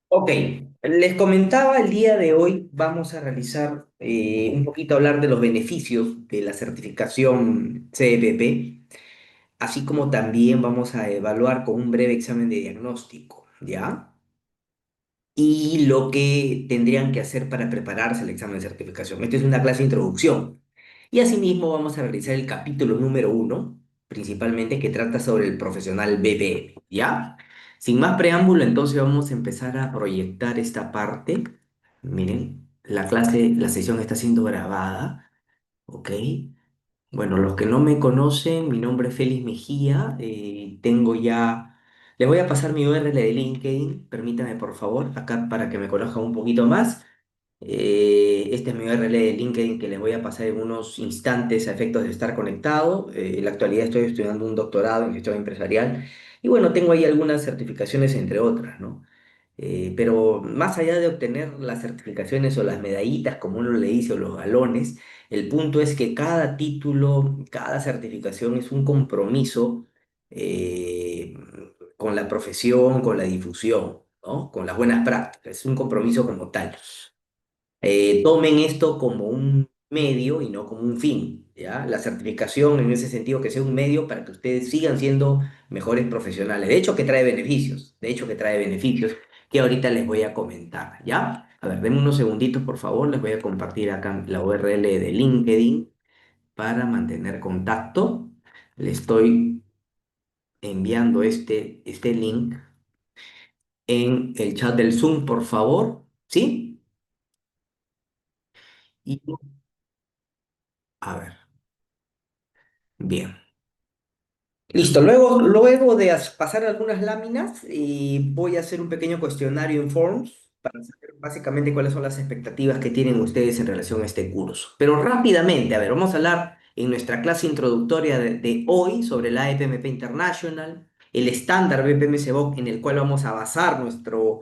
Ok, les comentaba el día de hoy vamos a realizar un poquito hablar de los beneficios de la certificación CEPP, así como también vamos a evaluar con un breve examen de diagnóstico, ¿ya? Y lo que tendrían que hacer para prepararse al examen de certificación. Esta es una clase de introducción. Y asimismo vamos a realizar el capítulo número uno, principalmente que trata sobre el profesional BPM, ¿ya? Sin más preámbulo, entonces vamos a empezar a proyectar esta parte. Miren, la sesión está siendo grabada, ¿ok? Bueno, los que no me conocen, mi nombre es Félix Mejía, tengo ya... Les voy a pasar mi URL de LinkedIn, permítame por favor, acá para que me conozcan un poquito más. Este es mi URL de LinkedIn que les voy a pasar en unos instantes a efectos de estar conectado. En la actualidad estoy estudiando un doctorado en gestión empresarial y bueno, tengo ahí algunas certificaciones entre otras, ¿no? Pero más allá de obtener las certificaciones o las medallitas, como uno le dice, o los galones, el punto es que cada título, cada certificación es un compromiso eh, con la profesión, con la difusión, ¿no? Con las buenas prácticas. Es un compromiso como tal. Tomen esto como un medio y no como un fin, ¿ya? La certificación en ese sentido que sea un medio para que ustedes sigan siendo mejores profesionales. De hecho, que trae beneficios, de hecho que trae beneficios que ahorita les voy a comentar, ¿ya? A ver, denme unos segunditos, por favor, les voy a compartir acá la URL de LinkedIn para mantener contacto. Le estoy enviando este link en el chat del Zoom, por favor, ¿sí? Y a ver, bien. Listo, luego de pasar algunas láminas, voy a hacer un pequeño cuestionario en Forms para saber básicamente cuáles son las expectativas que tienen ustedes en relación a este curso. Pero rápidamente, a ver, vamos a hablar en nuestra clase introductoria de hoy sobre la EPMP International, el estándar BPM CBOK en el cual vamos a basar nuestro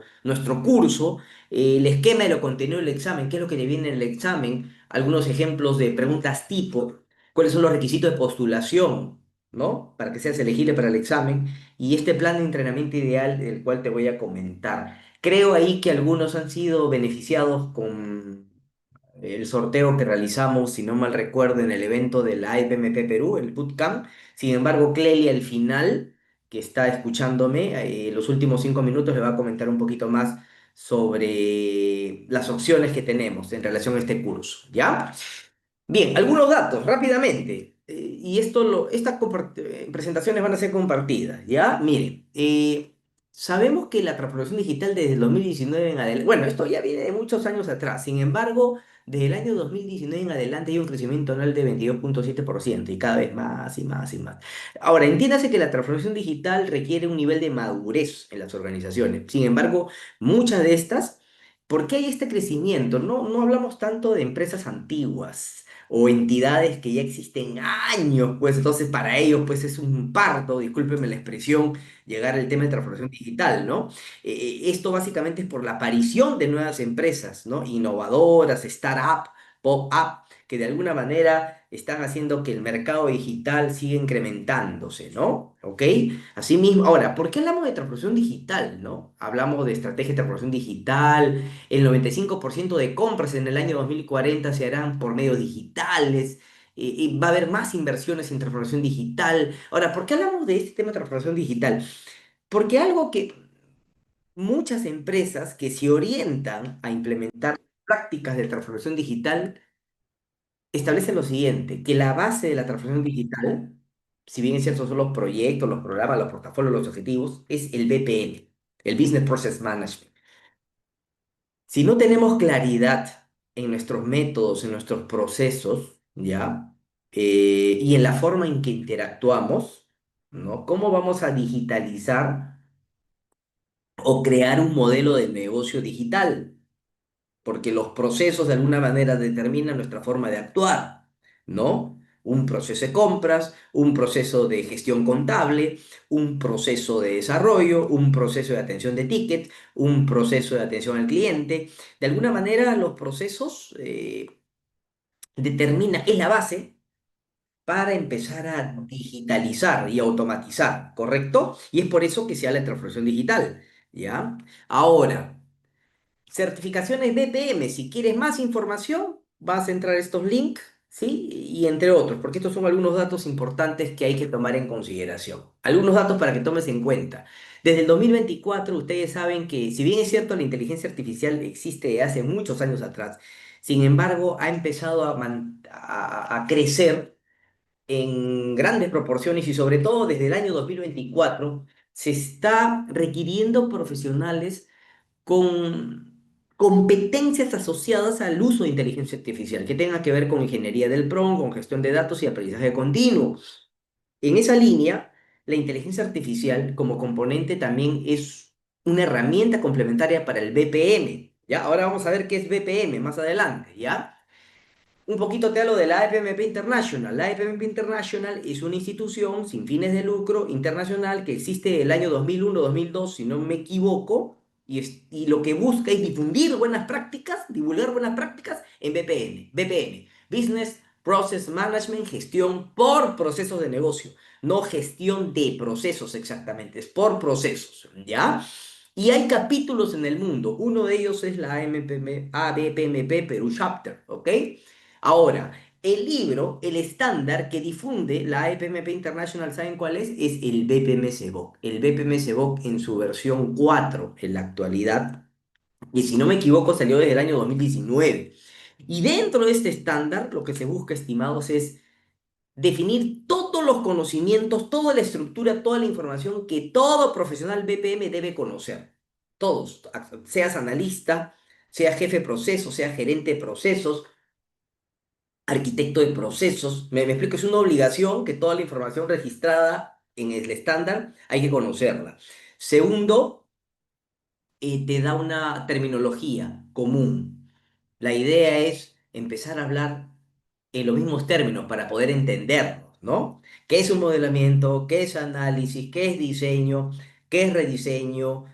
curso, el esquema de lo contenido del examen, qué es lo que le viene en el examen, algunos ejemplos de preguntas tipo, cuáles son los requisitos de postulación, ¿no? Para que seas elegible para el examen y este plan de entrenamiento ideal del cual te voy a comentar. Creo ahí que algunos han sido beneficiados con el sorteo que realizamos, si no mal recuerdo, en el evento de la IPMP Perú, el Bootcamp. Sin embargo, Clelia al final, que está escuchándome, los últimos 5 minutos le va a comentar un poquito más sobre las opciones que tenemos en relación a este curso, ¿ya? Bien, algunos datos rápidamente. Y estas presentaciones van a ser compartidas, ¿ya? Miren, sabemos que la transformación digital desde el 2019 en adelante, bueno, esto ya viene de muchos años atrás, sin embargo, desde el año 2019 en adelante hay un crecimiento anual de 22,7% y cada vez más y más y más. Ahora, entiéndase que la transformación digital requiere un nivel de madurez en las organizaciones. Sin embargo, muchas de estas, ¿por qué hay este crecimiento? No hablamos tanto de empresas antiguas o entidades que ya existen años, pues entonces para ellos pues es un parto, discúlpenme la expresión, llegar al tema de transformación digital, ¿no? Esto básicamente es por la aparición de nuevas empresas, ¿no? Innovadoras, startup, pop-up, que de alguna manera están haciendo que el mercado digital siga incrementándose, ¿no? ¿Ok? Asimismo, ahora, ¿por qué hablamos de transformación digital, no? Hablamos de estrategia de transformación digital, el 95% de compras en el año 2040 se harán por medios digitales. Y va a haber más inversiones en transformación digital. Ahora, ¿por qué hablamos de este tema de transformación digital? Porque algo que muchas empresas que se orientan a implementar prácticas de transformación digital establecen lo siguiente, que la base de la transformación digital, si bien es cierto son los proyectos, los programas, los portafolios, los objetivos, es el BPM, el Business Process Management. Si no tenemos claridad en nuestros métodos, en nuestros procesos, ¿ya? Y en la forma en que interactuamos, ¿no? ¿Cómo vamos a digitalizar o crear un modelo de negocio digital? Porque los procesos de alguna manera determinan nuestra forma de actuar, ¿no? Un proceso de compras, un proceso de gestión contable, un proceso de desarrollo, un proceso de atención de ticket, un proceso de atención al cliente. De alguna manera los procesos es la base para empezar a digitalizar y automatizar, ¿correcto? Y es por eso que se habla de transformación digital, ¿ya? Ahora. certificaciones BPM. Si quieres más información, vas a entrar a estos links, ¿sí? Y entre otros, porque estos son algunos datos importantes que hay que tomar en consideración. Algunos datos para que tomes en cuenta. Desde el 2024, ustedes saben que, si bien es cierto, la inteligencia artificial existe de hace muchos años atrás, sin embargo, ha empezado a crecer en grandes proporciones y sobre todo desde el año 2024 se está requiriendo profesionales con competencias asociadas al uso de inteligencia artificial, que tenga que ver con ingeniería del prompt, con gestión de datos y aprendizaje continuo. En esa línea, la inteligencia artificial como componente también es una herramienta complementaria para el BPM. ¿Ya? Ahora vamos a ver qué es BPM más adelante, ¿ya? Un poquito te hablo de la AFMP International. La AFMP International es una institución sin fines de lucro internacional que existe desde el año 2001-2002, si no me equivoco, y lo que busca es difundir buenas prácticas, divulgar buenas prácticas en BPM. BPM, Business Process Management, gestión por procesos de negocio, no gestión de procesos exactamente, es por procesos, ¿ya? Y hay capítulos en el mundo, uno de ellos es la AMPM, ABPMP Perú Chapter, ¿ok? Ahora, el libro, el estándar que difunde la EPMP International, ¿saben cuál es? Es el BPM SEBOC. El BPM SEBOC en su versión 4 en la actualidad, y si no me equivoco salió desde el año 2019. Y dentro de este estándar, lo que se busca, estimados, es definir todos los conocimientos, toda la estructura, toda la información que todo profesional BPM debe conocer. Todos, seas analista, seas jefe de procesos, seas gerente de procesos, arquitecto de procesos. Me explico, es una obligación que toda la información registrada en el estándar hay que conocerla. Segundo, te da una terminología común. La idea es empezar a hablar en los mismos términos para poder entendernos, ¿no? ¿Qué es un modelamiento? ¿Qué es análisis? ¿Qué es diseño? ¿Qué es rediseño?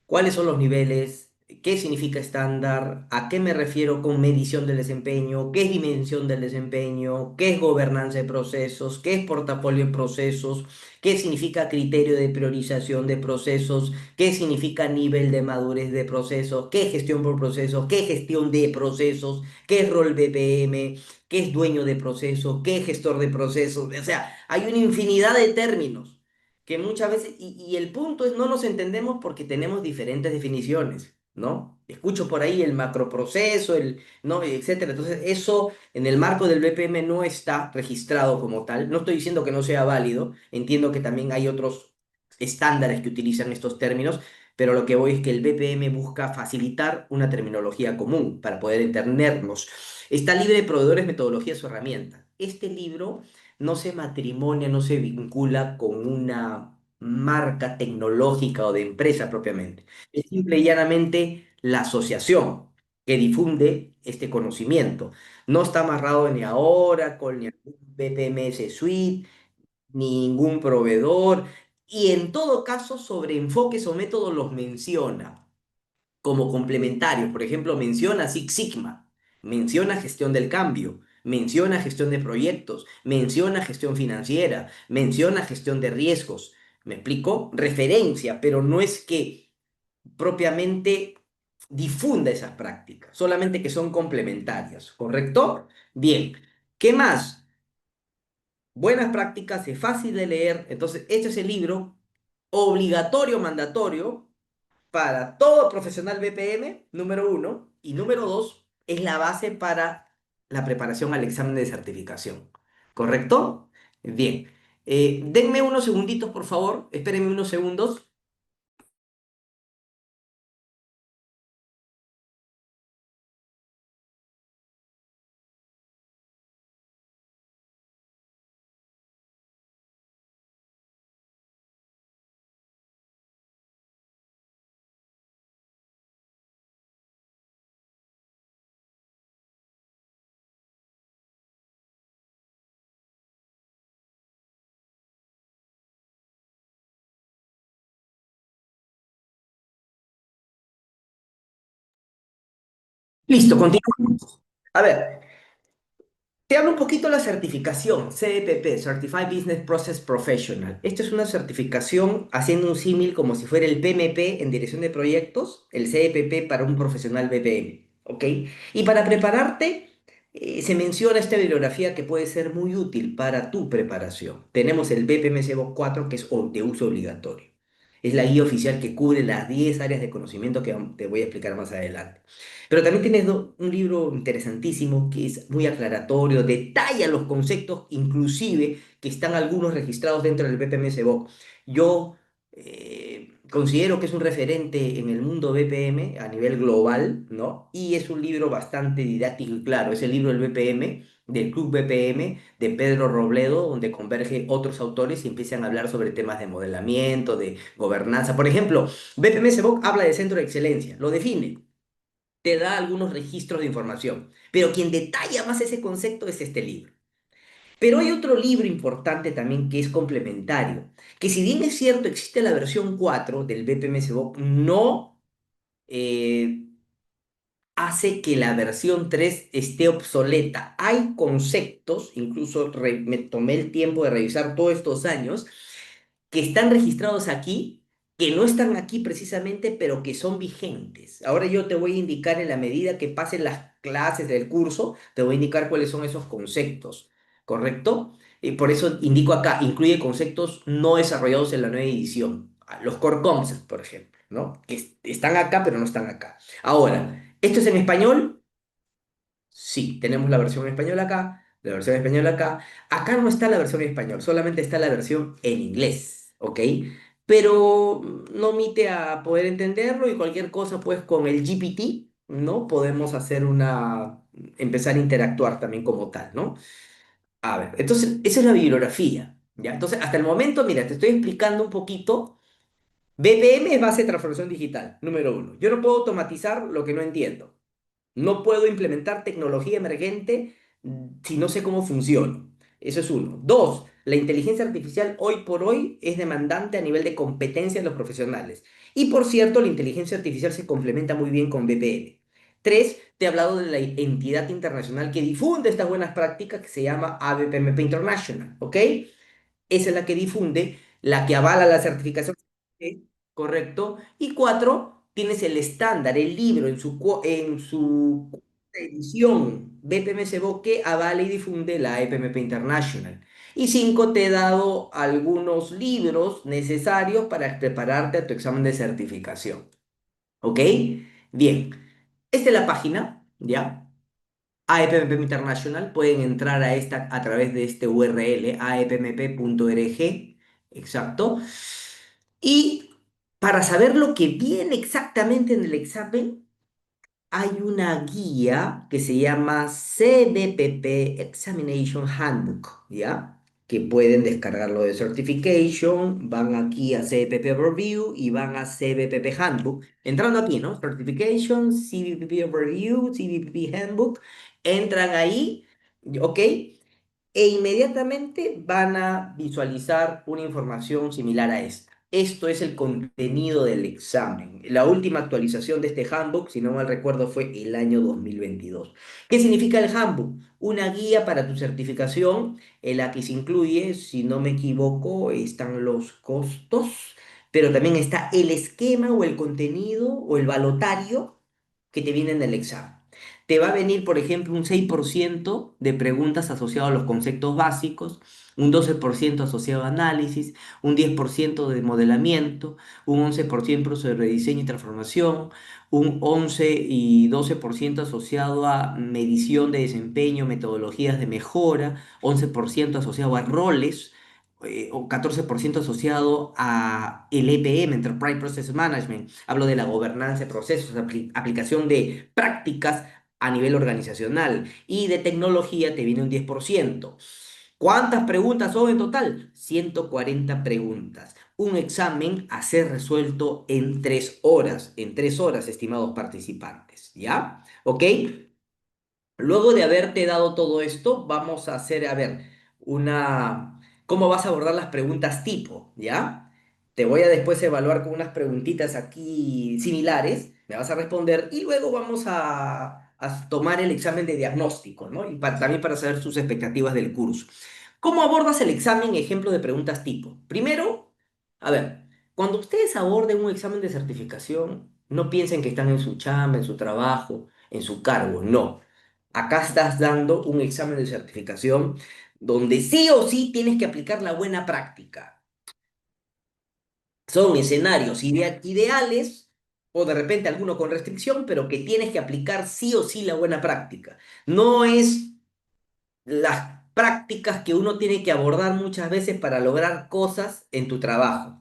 ¿Cuáles son los niveles? ¿Qué significa estándar? ¿A qué me refiero con medición del desempeño? ¿Qué es dimensión del desempeño? ¿Qué es gobernanza de procesos? ¿Qué es portafolio de procesos? ¿Qué significa criterio de priorización de procesos? ¿Qué significa nivel de madurez de procesos? ¿Qué es gestión por procesos? ¿Qué es gestión de procesos? ¿Qué es rol BPM? ¿Qué es dueño de procesos? ¿Qué es gestor de procesos? O sea, hay una infinidad de términos que muchas veces, y el punto es, no nos entendemos porque tenemos diferentes definiciones, ¿no? Escucho por ahí el macroproceso, ¿no? Etcétera. Entonces, eso en el marco del BPM no está registrado como tal. No estoy diciendo que no sea válido, entiendo que también hay otros estándares que utilizan estos términos, pero lo que voy es que el BPM busca facilitar una terminología común para poder entendernos. Está libre de proveedores, metodologías o herramientas. Este libro no se matrimonia, no se vincula con una marca tecnológica o de empresa propiamente. Es simple y llanamente la asociación que difunde este conocimiento. No está amarrado ni a Oracle, ni a BPMS Suite, ni ningún proveedor, y en todo caso sobre enfoques o métodos los menciona como complementarios. Por ejemplo, menciona Six Sigma, menciona gestión del cambio, menciona gestión de proyectos, menciona gestión financiera, menciona gestión de riesgos. ¿Me explico? Referencia, pero no es que propiamente difunda esas prácticas, solamente que son complementarias, ¿correcto? Bien, ¿qué más? Buenas prácticas, es fácil de leer, entonces este es el libro obligatorio, mandatorio, para todo profesional BPM, número uno, y número dos, es la base para la preparación al examen de certificación. ¿Correcto? Bien. Denme unos segunditos, por favor. Espérenme unos segundos. Listo, continuamos. A ver, Te hablo un poquito de la certificación, CEPP, Certified Business Process Professional. Esta es una certificación haciendo un símil como si fuera el PMP en dirección de proyectos, el CEPP para un profesional BPM, ¿ok? Y para prepararte, se menciona esta bibliografía que puede ser muy útil para tu preparación. Tenemos el BPM CBOK 4, que es de uso obligatorio. Es la guía oficial que cubre las 10 áreas de conocimiento que te voy a explicar más adelante. Pero también tienes un libro interesantísimo que es muy aclaratorio, detalla los conceptos, inclusive que están algunos registrados dentro del BPM-SBOK. Yo considero que es un referente en el mundo BPM a nivel global, ¿no? Y es un libro bastante didáctico y claro. Es el libro del BPM, del Club BPM, de Pedro Robledo, donde convergen otros autores y empiezan a hablar sobre temas de modelamiento, de gobernanza. Por ejemplo, BPM-SBOK habla de centro de excelencia, lo define, te da algunos registros de información, pero quien detalla más ese concepto es este libro. Pero hay otro libro importante también que es complementario, que si bien es cierto existe la versión 4 del BPM-SBOK, no eh, hace que la versión 3 esté obsoleta. Hay conceptos, incluso me tomé el tiempo de revisar todos estos años, que están registrados aquí, que no están aquí precisamente, pero que son vigentes. Ahora yo te voy a indicar en la medida que pasen las clases del curso, te voy a indicar cuáles son esos conceptos, ¿correcto? Y por eso indico acá, incluye conceptos no desarrollados en la nueva edición. Los core concepts, por ejemplo, ¿no? Que están acá, pero no están acá. Ahora, ¿esto es en español? Sí, tenemos la versión en español acá, la versión en español acá. Acá no está la versión en español, solamente está la versión en inglés, ¿ok? Pero no omite a poder entenderlo y cualquier cosa, pues con el GPT, ¿no? Podemos hacer empezar a interactuar también como tal, ¿no? A ver, entonces, esa es la bibliografía, ¿ya? Entonces, hasta el momento, mira, te estoy explicando un poquito. BPM es base de transformación digital, número uno. Yo no puedo automatizar lo que no entiendo. No puedo implementar tecnología emergente si no sé cómo funciona. Eso es uno. Dos, la inteligencia artificial hoy por hoy es demandante a nivel de competencia de los profesionales. Y por cierto, la inteligencia artificial se complementa muy bien con BPM. Tres, te he hablado de la entidad internacional que difunde estas buenas prácticas que se llama ABPMP International, ¿ok? Esa es la que difunde, la que avala la certificación, ¿correcto? Y cuatro, tienes el estándar, el libro en su edición BPM-SBO que avala y difunde la EPMP International. Y cinco, te he dado algunos libros necesarios para prepararte a tu examen de certificación. ¿Ok? Bien, esta es la página, ¿ya? AEPMP International, pueden entrar a esta a través de este URL, aepmp.org, exacto. Y para saber lo que viene exactamente en el examen, hay una guía que se llama CBPP Examination Handbook, ¿ya? Que pueden descargarlo de Certification, van aquí a CBPP Overview y van a CBPP Handbook. Entrando aquí, ¿no? Certification, CBPP Overview, CBPP Handbook. Entran ahí, ¿ok? E inmediatamente van a visualizar una información similar a esta. Esto es el contenido del examen. La última actualización de este handbook, si no mal recuerdo, fue el año 2022. ¿Qué significa el handbook? Una guía para tu certificación en la que se incluye, si no me equivoco, están los costos, pero también está el esquema o el contenido o el balotario que te viene en el examen. Te va a venir, por ejemplo, un 6% de preguntas asociadas a los conceptos básicos, un 12% asociado a análisis, un 10% de modelamiento, un 11% sobre diseño y transformación, un 11 y 12% asociado a medición de desempeño, metodologías de mejora, 11% asociado a roles, o 14% asociado a el EPM, Enterprise Process Management. Hablo de la gobernanza de procesos, aplicación de prácticas a nivel organizacional. Y de tecnología te viene un 10%. ¿Cuántas preguntas son en total? 140 preguntas. Un examen a ser resuelto en 3 horas. En 3 horas, estimados participantes. ¿Ya? ¿Ok? Luego de haberte dado todo esto, vamos a hacer, a ver, ¿cómo vas a abordar las preguntas tipo? ¿Ya? Te voy a después evaluar con unas preguntitas aquí similares, me vas a responder y luego vamos a tomar el examen de diagnóstico, ¿no? Y también para saber sus expectativas del curso. ¿Cómo abordas el examen? Ejemplo de preguntas tipo. Primero, a ver, cuando ustedes aborden un examen de certificación, no piensen que están en su chamba, en su trabajo, en su cargo, no. Acá estás dando un examen de certificación donde sí o sí tienes que aplicar la buena práctica. Son escenarios ideales o de repente alguno con restricción, pero que tienes que aplicar sí o sí la buena práctica. No es las prácticas que uno tiene que abordar muchas veces para lograr cosas en tu trabajo,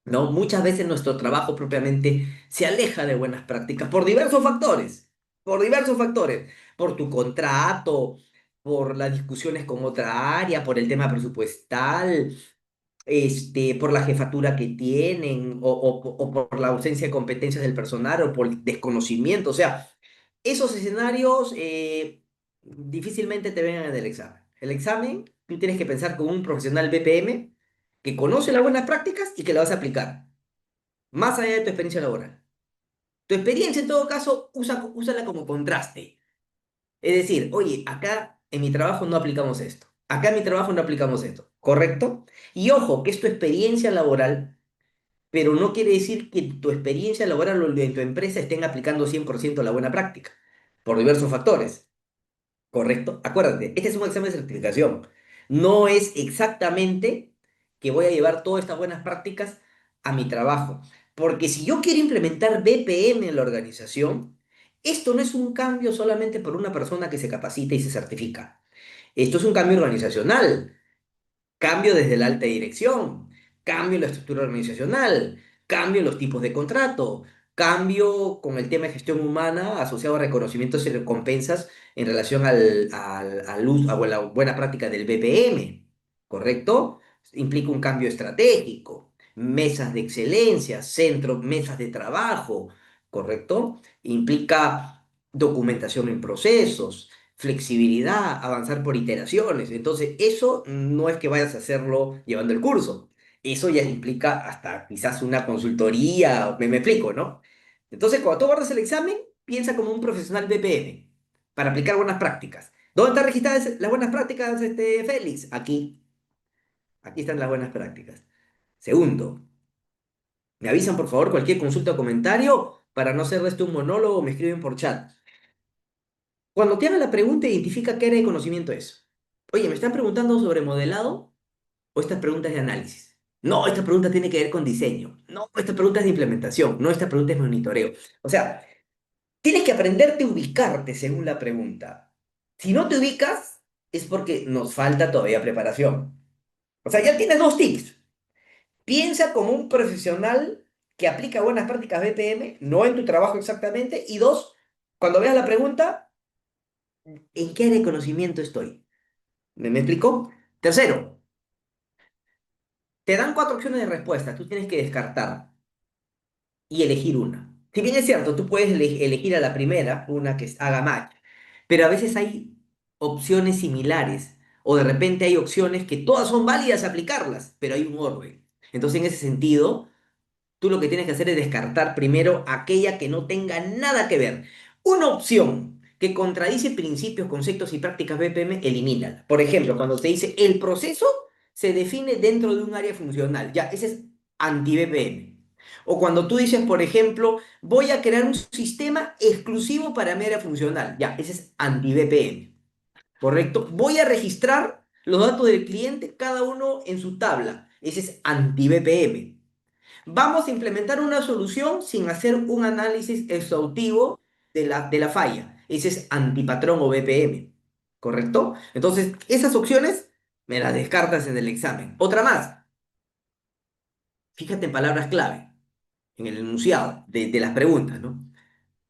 ¿no? Muchas veces nuestro trabajo propiamente se aleja de buenas prácticas por diversos factores, por tu contrato, por las discusiones con otra área, por el tema presupuestal, por la jefatura que tienen, o por la ausencia de competencias del personal, o por el desconocimiento. O sea, esos escenarios difícilmente te vengan en el examen. El examen, tú tienes que pensar como un profesional BPM que conoce las buenas prácticas y que la vas a aplicar, más allá de tu experiencia laboral. Tu experiencia, en todo caso, úsala como contraste. Es decir, oye, acá en mi trabajo no aplicamos esto. Acá en mi trabajo no aplicamos esto. ¿Correcto? Y ojo, que es tu experiencia laboral, pero no quiere decir que tu experiencia laboral o en tu empresa estén aplicando 100% la buena práctica, por diversos factores. ¿Correcto? Acuérdate, este es un examen de certificación. No es exactamente que voy a llevar todas estas buenas prácticas a mi trabajo. Porque si yo quiero implementar BPM en la organización, esto no es un cambio solamente por una persona que se capacita y se certifica. Esto es un cambio organizacional. Cambio desde la alta dirección, cambio en la estructura organizacional, cambio en los tipos de contrato, cambio con el tema de gestión humana asociado a reconocimientos y recompensas en relación al uso a la buena práctica del BPM, ¿correcto? Implica un cambio estratégico, mesas de excelencia, centros, mesas de trabajo, ¿correcto? Implica documentación en procesos, flexibilidad, avanzar por iteraciones. Entonces, eso no es que vayas a hacerlo llevando el curso. Eso ya implica hasta quizás una consultoría, me explico, ¿no? Entonces, cuando tú abordas el examen, piensa como un profesional BPM para aplicar buenas prácticas. ¿Dónde están registradas las buenas prácticas, Félix? Aquí. Aquí están las buenas prácticas. Segundo, me avisan por favor cualquier consulta o comentario para no hacer de esto un monólogo, me escriben por chat. Cuando te hagan la pregunta, identifica qué área de conocimiento es. Oye, ¿me están preguntando sobre modelado o estas preguntas de análisis? No, esta pregunta tiene que ver con diseño. No, esta pregunta es de implementación. No, esta pregunta es monitoreo. O sea, tienes que aprenderte a ubicarte según la pregunta. Si no te ubicas, es porque nos falta todavía preparación. O sea, ya tienes dos tips. Piensa como un profesional que aplica buenas prácticas BPM, no en tu trabajo exactamente. Y dos, cuando veas la pregunta, ¿en qué área de conocimiento estoy? ¿Me explicó? Tercero, te dan cuatro opciones de respuesta. Tú tienes que descartar y elegir una. Si bien es cierto, tú puedes elegir a la primera, una que haga match, pero a veces hay opciones similares o de repente hay opciones que todas son válidas aplicarlas, pero hay un orden. Entonces, en ese sentido, tú lo que tienes que hacer es descartar primero aquella que no tenga nada que ver. Una opción que contradice principios, conceptos y prácticas BPM, elimínala. Por ejemplo, cuando te dice el proceso se define dentro de un área funcional, ya, ese es anti-BPM. O cuando tú dices, por ejemplo, voy a crear un sistema exclusivo para mi área funcional, ya, ese es anti-BPM, ¿correcto? Voy a registrar los datos del cliente, cada uno en su tabla, ese es anti-BPM. Vamos a implementar una solución sin hacer un análisis exhaustivo de la falla. Ese es antipatrón o BPM, ¿correcto? Entonces, esas opciones me las descartas en el examen. Otra más, fíjate en palabras clave, en el enunciado de las preguntas, ¿no?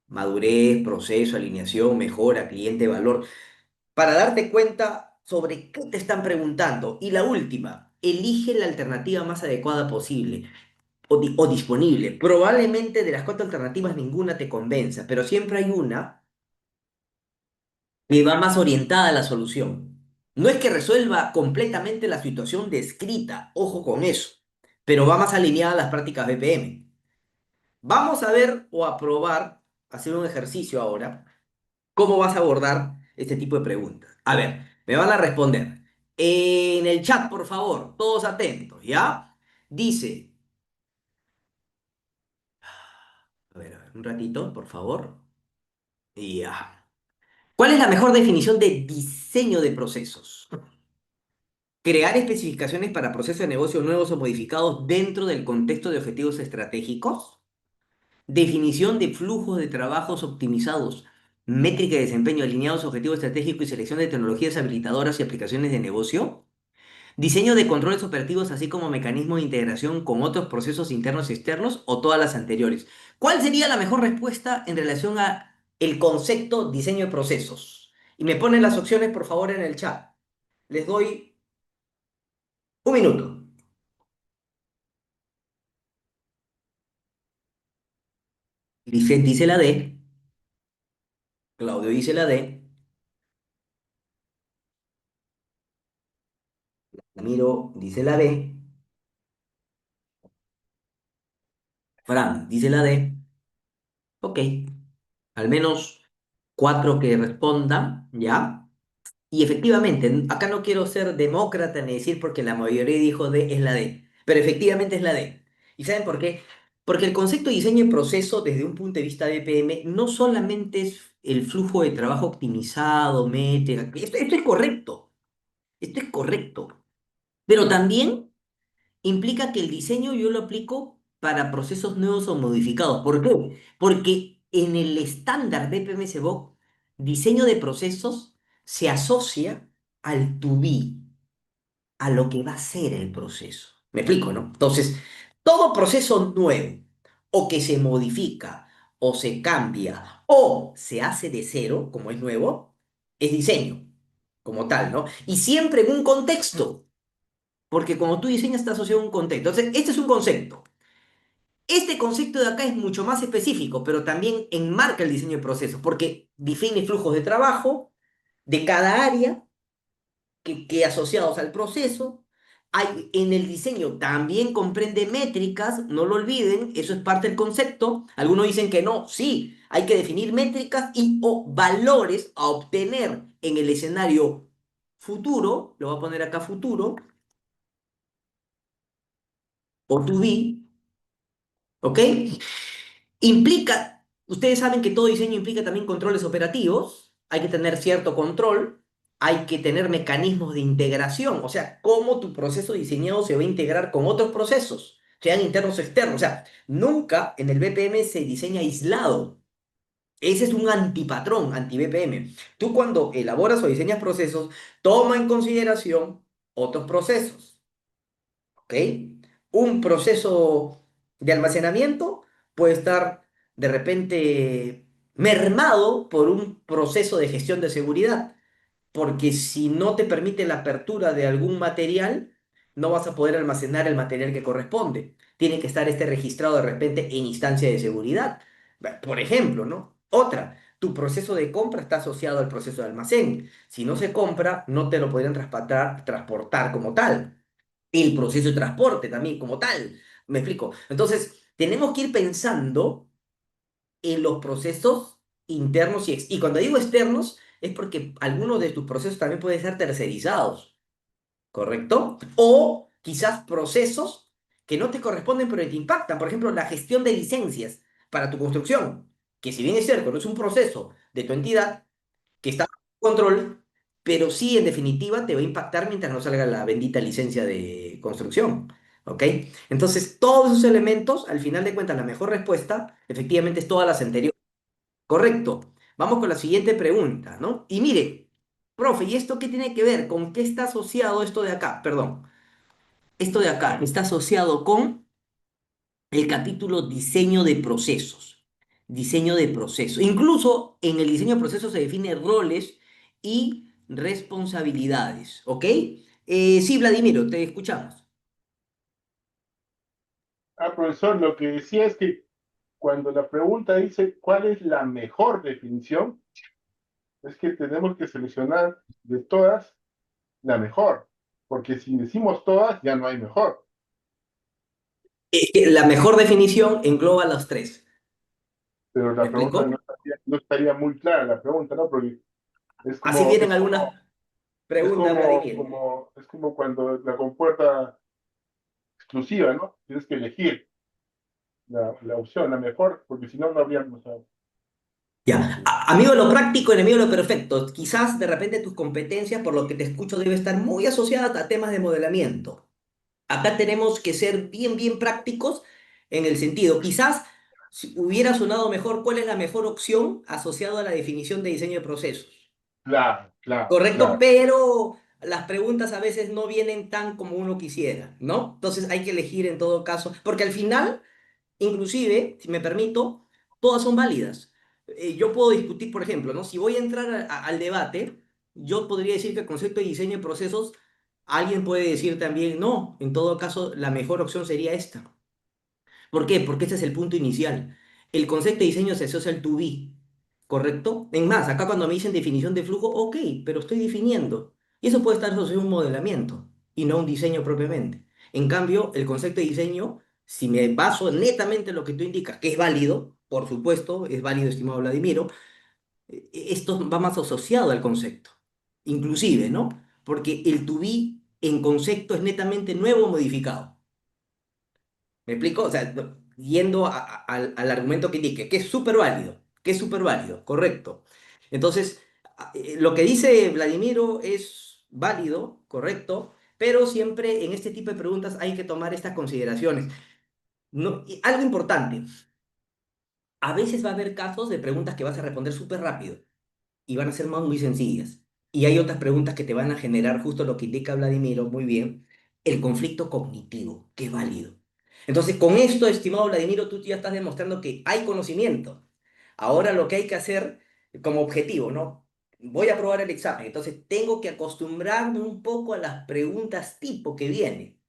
Madurez, proceso, alineación, mejora, cliente, valor, para darte cuenta sobre qué te están preguntando. Y la última, elige la alternativa más adecuada posible o disponible. Probablemente de las cuatro alternativas ninguna te convenza, pero siempre hay una que va más orientada a la solución. No es que resuelva completamente la situación descrita, ojo con eso, pero va más alineada a las prácticas BPM. Vamos a ver o a probar, hacer un ejercicio ahora, cómo vas a abordar este tipo de preguntas. A ver, me van a responder. En el chat, por favor, todos atentos, ¿ya? Dice, a ver, un ratito, por favor. Ya. ¿Cuál es la mejor definición de diseño de procesos? Crear especificaciones para procesos de negocio nuevos o modificados dentro del contexto de objetivos estratégicos. Definición de flujos de trabajos optimizados. Métrica de desempeño alineados a objetivos estratégicos y selección de tecnologías habilitadoras y aplicaciones de negocio. Diseño de controles operativos, así como mecanismos de integración con otros procesos internos y externos, o todas las anteriores. ¿Cuál sería la mejor respuesta en relación a el concepto diseño de procesos? Y me ponen las opciones, por favor, en el chat. Les doy un minuto. Lisette dice la D, Claudio dice la D, Ramiro dice la B, Fran dice la D. Ok, al menos cuatro que respondan, ¿ya? Y efectivamente, acá no quiero ser demócrata ni decir porque la mayoría dijo D es la D, pero efectivamente es la D. ¿Y saben por qué? Porque el concepto de diseño y proceso desde un punto de vista de BPM no solamente es el flujo de trabajo optimizado, métrica, esto es correcto, esto es correcto, pero también implica que el diseño yo lo aplico para procesos nuevos o modificados. ¿Por qué? Porque en el estándar de PMSBOK, diseño de procesos se asocia al to be, a lo que va a ser el proceso. ¿Me explico, no? Entonces, todo proceso nuevo, o que se modifica, o se cambia, o se hace de cero, como es nuevo, es diseño, como tal, ¿no? Y siempre en un contexto. Porque cuando tú diseñas está asociado a un contexto. Entonces, este es un concepto. Este concepto de acá es mucho más específico, pero también enmarca el diseño de procesos, porque define flujos de trabajo de cada área que asociados al proceso. Hay, en el diseño también comprende métricas, no lo olviden, eso es parte del concepto. Algunos dicen que no, sí, hay que definir métricas y o valores a obtener en el escenario futuro, lo voy a poner acá futuro, o to be, ¿ok? Implica, ustedes saben que todo diseño implica también controles operativos, hay que tener cierto control, hay que tener mecanismos de integración, o sea, cómo tu proceso diseñado se va a integrar con otros procesos, sean internos o externos, o sea, nunca en el BPM se diseña aislado. Ese es un antipatrón, anti-BPM. Tú cuando elaboras o diseñas procesos, toma en consideración otros procesos. ¿Ok? Un proceso de almacenamiento puede estar de repente mermado por un proceso de gestión de seguridad, porque si no te permite la apertura de algún material, no vas a poder almacenar el material que corresponde. Tiene que estar este registrado de repente en instancia de seguridad. Por ejemplo, ¿no? Otra, tu proceso de compra está asociado al proceso de almacén. Si no se compra, no te lo podrían transportar como tal el proceso de transporte también como tal. ¿Me explico? Entonces, tenemos que ir pensando en los procesos internos y cuando digo externos es porque algunos de tus procesos también pueden ser tercerizados, ¿correcto? O quizás procesos que no te corresponden pero te impactan. Por ejemplo, la gestión de licencias para tu construcción, que si bien es cierto, no es un proceso de tu entidad, que está bajo control, pero sí, en definitiva, te va a impactar mientras no salga la bendita licencia de construcción. ¿Ok? Entonces, todos esos elementos, al final de cuentas, la mejor respuesta, efectivamente, es todas las anteriores. Correcto. Vamos con la siguiente pregunta, ¿no? Y mire, profe, ¿y esto qué tiene que ver? ¿Con qué está asociado esto de acá? Perdón. Esto de acá está asociado con el capítulo diseño de procesos. Diseño de procesos. Incluso en el diseño de procesos se definen roles y responsabilidades. ¿Ok? Sí, Vladimiro, te escuchamos. Ah, profesor, lo que decía es que cuando la pregunta dice cuál es la mejor definición, es que tenemos que seleccionar de todas la mejor, porque si decimos todas ya no hay mejor. Es que la mejor definición engloba los tres. Pero ¿Me la pregunta explico? no estaría muy clara, la pregunta, ¿no? Porque es Así como, vienen algunas preguntas, Vladimir. es como cuando la compuerta exclusiva, ¿no? Tienes que elegir la opción, la mejor, porque si no, no habríamos. Ya, amigo de lo práctico, enemigo de lo perfecto. Quizás de repente tus competencias, por lo que te escucho, debe estar muy asociadas a temas de modelamiento. Acá tenemos que ser bien, bien prácticos en el sentido, quizás si hubiera sonado mejor, ¿cuál es la mejor opción asociada a la definición de diseño de procesos? Claro, claro, Correcto, claro. pero las preguntas a veces no vienen tan como uno quisiera, ¿no? Entonces hay que elegir en todo caso, porque al final, inclusive, si me permito, todas son válidas. Yo puedo discutir, por ejemplo, ¿no? Si voy a entrar al debate, yo podría decir que el concepto de diseño de procesos, alguien puede decir también, no, en todo caso, la mejor opción sería esta. ¿Por qué? Porque ese es el punto inicial. El concepto de diseño se asocia al to be, ¿correcto? En más, acá cuando me dicen definición de flujo, ok, pero estoy definiendo. Y eso puede estar asociado a un modelamiento y no a un diseño propiamente. En cambio, el concepto de diseño, si me baso netamente en lo que tú indicas, que es válido, por supuesto, es válido, estimado Vladimiro, esto va más asociado al concepto. Inclusive, ¿no? Porque el to be en concepto es netamente nuevo o modificado. ¿Me explico? O sea, yendo al argumento que indique, que es súper válido, que es súper válido, correcto. Entonces, lo que dice Vladimiro es válido, correcto, pero siempre en este tipo de preguntas hay que tomar estas consideraciones. No, y algo importante, a veces va a haber casos de preguntas que vas a responder súper rápido y van a ser más muy sencillas. Y hay otras preguntas que te van a generar justo lo que indica Vladimiro muy bien, el conflicto cognitivo, que es válido. Entonces, con esto, estimado Vladimiro, tú ya estás demostrando que hay conocimiento. Ahora lo que hay que hacer como objetivo, ¿no? Voy a aprobar el examen, entonces tengo que acostumbrarme un poco a las preguntas tipo que vienen,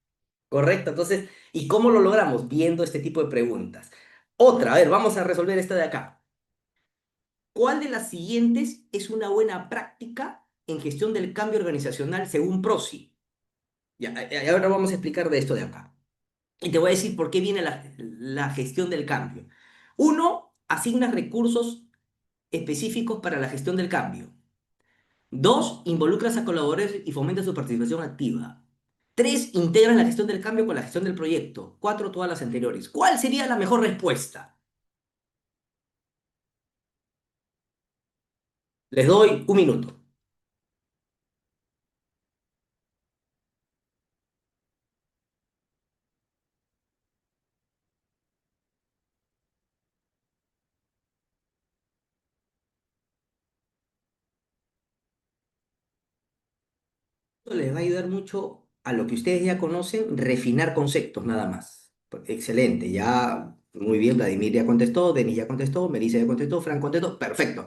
¿correcto? Entonces, ¿y cómo lo logramos? Viendo este tipo de preguntas. Otra, a ver, vamos a resolver esta de acá. ¿Cuál de las siguientes es una buena práctica en gestión del cambio organizacional según PROCI? Ya, ahora vamos a explicar de esto de acá. Y te voy a decir por qué viene la gestión del cambio. Uno, asigna recursos específicos para la gestión del cambio. Dos, involucras a colaboradores y fomenta su participación activa. Tres, integras la gestión del cambio con la gestión del proyecto. Cuatro, todas las anteriores. ¿Cuál sería la mejor respuesta? Les doy un minuto. Esto les va a ayudar mucho a lo que ustedes ya conocen, refinar conceptos nada más. Excelente, ya muy bien, Vladimir ya contestó, Denis ya contestó, Melissa ya contestó, Frank contestó, perfecto.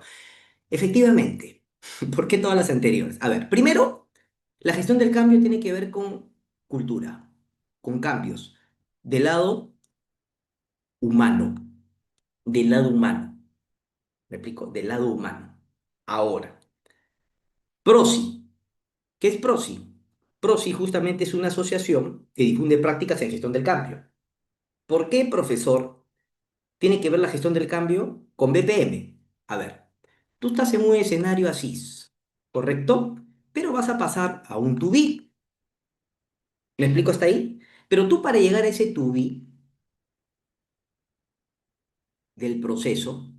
Efectivamente, ¿por qué todas las anteriores? A ver, primero, la gestión del cambio tiene que ver con cultura, con cambios, del lado humano, del lado humano. ¿Me explico? Del lado humano. Ahora, PROCI. ¿Qué es PROCI? PROCI justamente es una asociación que difunde prácticas en gestión del cambio. ¿Por qué, profesor, tiene que ver la gestión del cambio con BPM? A ver, tú estás en un escenario así, ¿correcto? Pero vas a pasar a un to be. ¿Me explico hasta ahí? Pero tú para llegar a ese to be del proceso,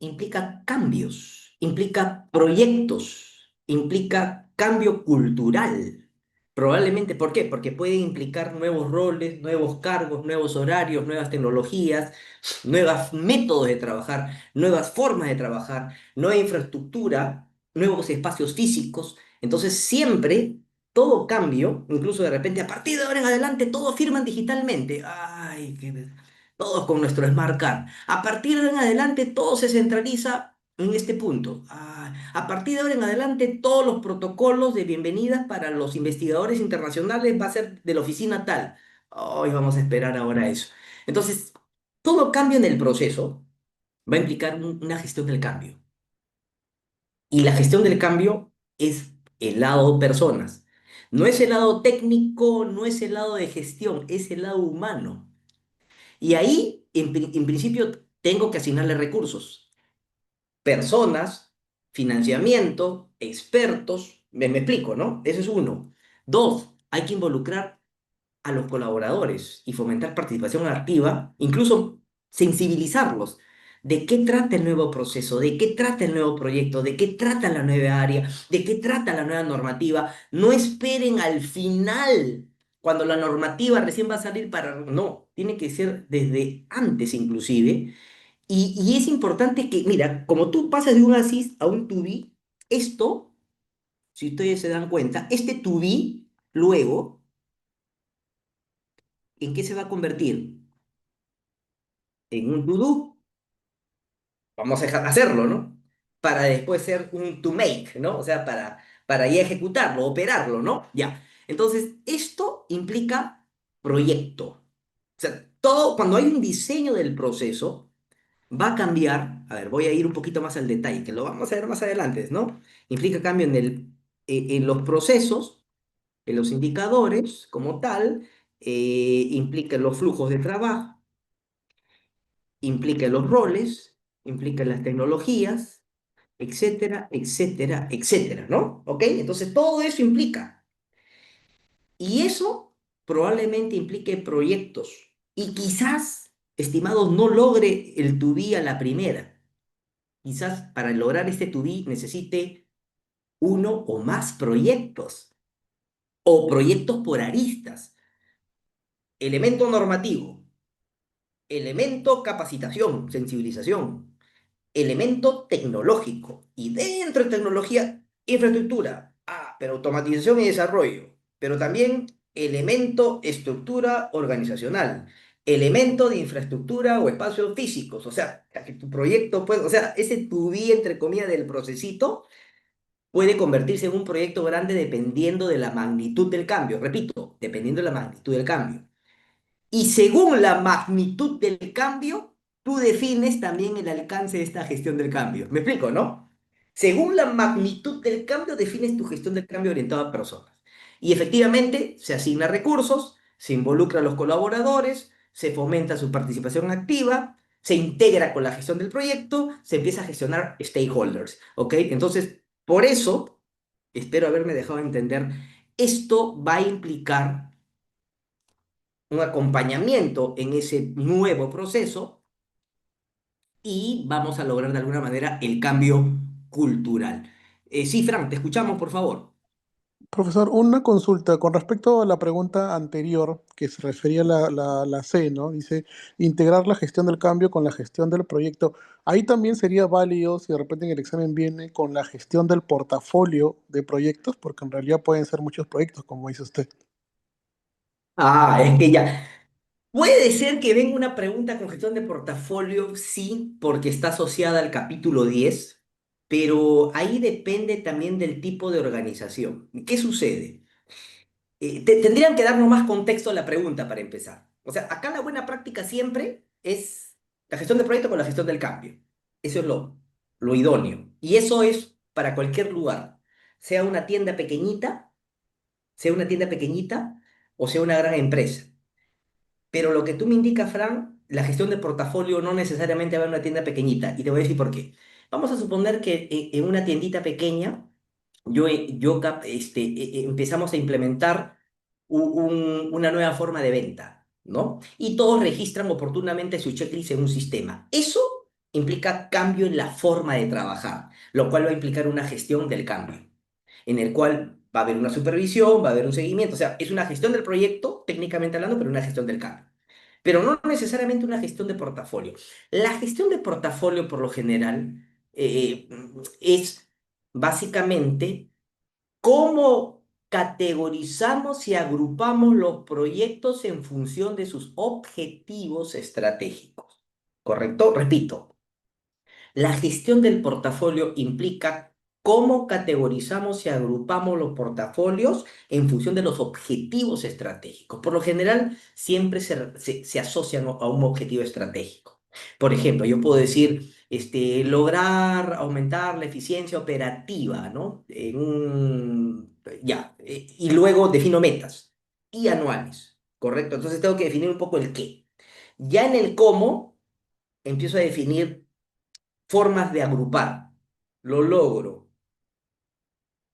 implica cambios, implica proyectos, implica cambio cultural. Probablemente, ¿por qué? Porque puede implicar nuevos roles, nuevos cargos, nuevos horarios, nuevas tecnologías, nuevos métodos de trabajar, nuevas formas de trabajar, nueva infraestructura, nuevos espacios físicos. Entonces, siempre todo cambio, incluso de repente a partir de ahora en adelante, todos firman digitalmente. Ay, todos con nuestro Smart Card. A partir de ahora en adelante, todo se centraliza en este punto. A partir de ahora en adelante, todos los protocolos de bienvenida para los investigadores internacionales va a ser de la oficina tal. Hoy vamos a esperar ahora eso. Entonces, todo cambio en el proceso va a implicar una gestión del cambio. Y la gestión del cambio es el lado personas. No es el lado técnico, no es el lado de gestión, es el lado humano. Y ahí, en principio, tengo que asignarle recursos, personas, financiamiento, expertos. Me explico, ¿no? Eso es uno. Dos, hay que involucrar a los colaboradores y fomentar participación activa, incluso sensibilizarlos. ¿De qué trata el nuevo proceso? ¿De qué trata el nuevo proyecto? ¿De qué trata la nueva área? ¿De qué trata la nueva normativa? No esperen al final, cuando la normativa recién va a salir para... No, tiene que ser desde antes inclusive. Y es importante que, mira, como tú pasas de un ASIS a un TUBI, esto, si ustedes se dan cuenta, este TUBI luego, ¿en qué se va a convertir? En un to-do, vamos a dejar de hacerlo, ¿no? Para después ser un to make, ¿no? O sea, para ya ejecutarlo, operarlo, ¿no? Ya. Entonces, esto implica proyecto. O sea, todo, cuando hay un diseño del proceso, va a cambiar. A ver, voy a ir un poquito más al detalle, que lo vamos a ver más adelante, ¿no? Implica cambio en los procesos, en los indicadores como tal, implica en los flujos de trabajo, implica en los roles, implica en las tecnologías, etcétera, etcétera, etcétera, ¿no? ¿Ok? Entonces todo eso implica. Y eso probablemente implique proyectos. Y quizás, estimados, no logre el to be a la primera. Quizás para lograr este to be necesite uno o más proyectos o proyectos por aristas. Elemento normativo, elemento capacitación, sensibilización, elemento tecnológico. Y dentro de tecnología, infraestructura. Ah, pero automatización y desarrollo. Pero también elemento estructura organizacional. Elemento de infraestructura o espacios físicos. O sea, que tu proyecto puede, o sea, ese tu día, entre comillas, del procesito puede convertirse en un proyecto grande dependiendo de la magnitud del cambio. Repito, dependiendo de la magnitud del cambio. Y según la magnitud del cambio, tú defines también el alcance de esta gestión del cambio. ¿Me explico, no? Según la magnitud del cambio, defines tu gestión del cambio orientada a personas. Y efectivamente, se asigna recursos, se involucra a los colaboradores, se fomenta su participación activa, se integra con la gestión del proyecto, se empieza a gestionar stakeholders. ¿Ok? Entonces, por eso, espero haberme dejado entender, esto va a implicar un acompañamiento en ese nuevo proceso y vamos a lograr de alguna manera el cambio cultural. Sí, Frank, te escuchamos, por favor. Profesor, una consulta con respecto a la pregunta anterior que se refería a la C, ¿no? Dice, integrar la gestión del cambio con la gestión del proyecto. Ahí también sería válido si de repente en el examen viene con la gestión del portafolio de proyectos, porque en realidad pueden ser muchos proyectos, como dice usted. Ah, es que ya. Puede ser que venga una pregunta con gestión de portafolio, sí, porque está asociada al capítulo 10, pero ahí depende también del tipo de organización. ¿Qué sucede? Tendrían que darnos más contexto a la pregunta para empezar. O sea, acá la buena práctica siempre es la gestión del proyecto con la gestión del cambio. Eso es lo idóneo. Y eso es para cualquier lugar, sea una tienda pequeñita, sea una tienda pequeñita o sea una gran empresa. Pero lo que tú me indicas, Fran, la gestión de portafolio no necesariamente va a una tienda pequeñita. Y te voy a decir por qué. Vamos a suponer que en una tiendita pequeña empezamos a implementar una nueva forma de venta, ¿no? Y todos registran oportunamente su checklist en un sistema. Eso implica cambio en la forma de trabajar, lo cual va a implicar una gestión del cambio, en el cual va a haber una supervisión, va a haber un seguimiento. O sea, es una gestión del proyecto, técnicamente hablando, pero una gestión del cambio. Pero no necesariamente una gestión de portafolio. La gestión de portafolio, por lo general, es básicamente cómo categorizamos y agrupamos los proyectos en función de sus objetivos estratégicos. ¿Correcto? Repito, la gestión del portafolio implica cómo categorizamos y agrupamos los portafolios en función de los objetivos estratégicos. Por lo general, siempre se asocian a un objetivo estratégico. Por ejemplo, yo puedo decir, lograr aumentar la eficiencia operativa, ¿no? Y luego defino metas y anuales, ¿correcto? Entonces tengo que definir un poco el qué. Ya en el cómo, empiezo a definir formas de agrupar. Lo logro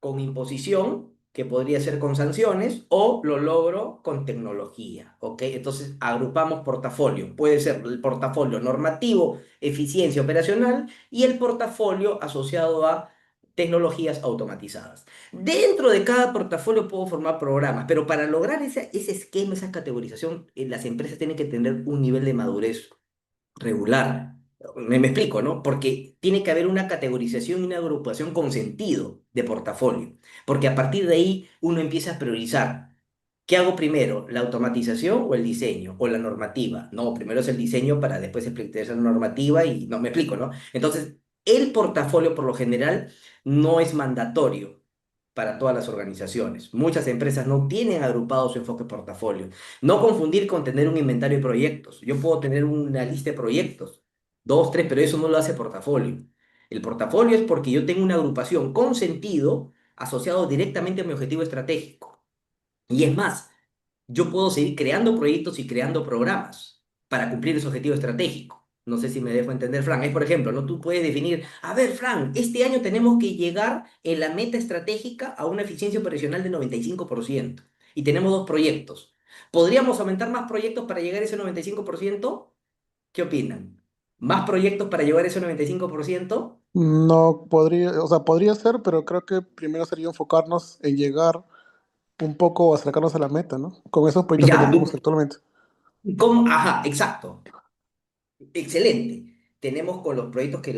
con imposición, que podría ser con sanciones, o lo logro con tecnología, ¿ok? Entonces agrupamos portafolio. Puede ser el portafolio normativo, eficiencia operacional y el portafolio asociado a tecnologías automatizadas. Dentro de cada portafolio puedo formar programas, pero para lograr ese esquema, esa categorización, las empresas tienen que tener un nivel de madurez regular. Me explico, ¿no? Porque tiene que haber una categorización y una agrupación con sentido de portafolio. Porque a partir de ahí uno empieza a priorizar. ¿Qué hago primero? ¿La automatización o el diseño? ¿O la normativa? No, primero es el diseño para después explicar la normativa y no me explico, ¿no? Entonces, el portafolio por lo general no es mandatorio para todas las organizaciones. Muchas empresas no tienen agrupado su enfoque portafolio. No confundir con tener un inventario de proyectos. Yo puedo tener una lista de proyectos, dos, tres, pero eso no lo hace portafolio. El portafolio es porque yo tengo una agrupación con sentido asociado directamente a mi objetivo estratégico. Y es más, yo puedo seguir creando proyectos y creando programas para cumplir ese objetivo estratégico. No sé si me dejo entender, Fran. Es, por ejemplo, ¿no? Tú puedes definir, a ver, Fran, este año tenemos que llegar en la meta estratégica a una eficiencia operacional de 95% y tenemos dos proyectos. ¿Podríamos aumentar más proyectos para llegar a ese 95%? ¿Qué opinan? ¿Más proyectos para llegar a ese 95%? No podría, o sea, podría ser, pero creo que primero sería enfocarnos en llegar un poco, acercarnos a la meta, ¿no? Con esos proyectos que Ya, tenemos actualmente. ¿cómo? Ajá, exacto. Excelente. Tenemos con los proyectos que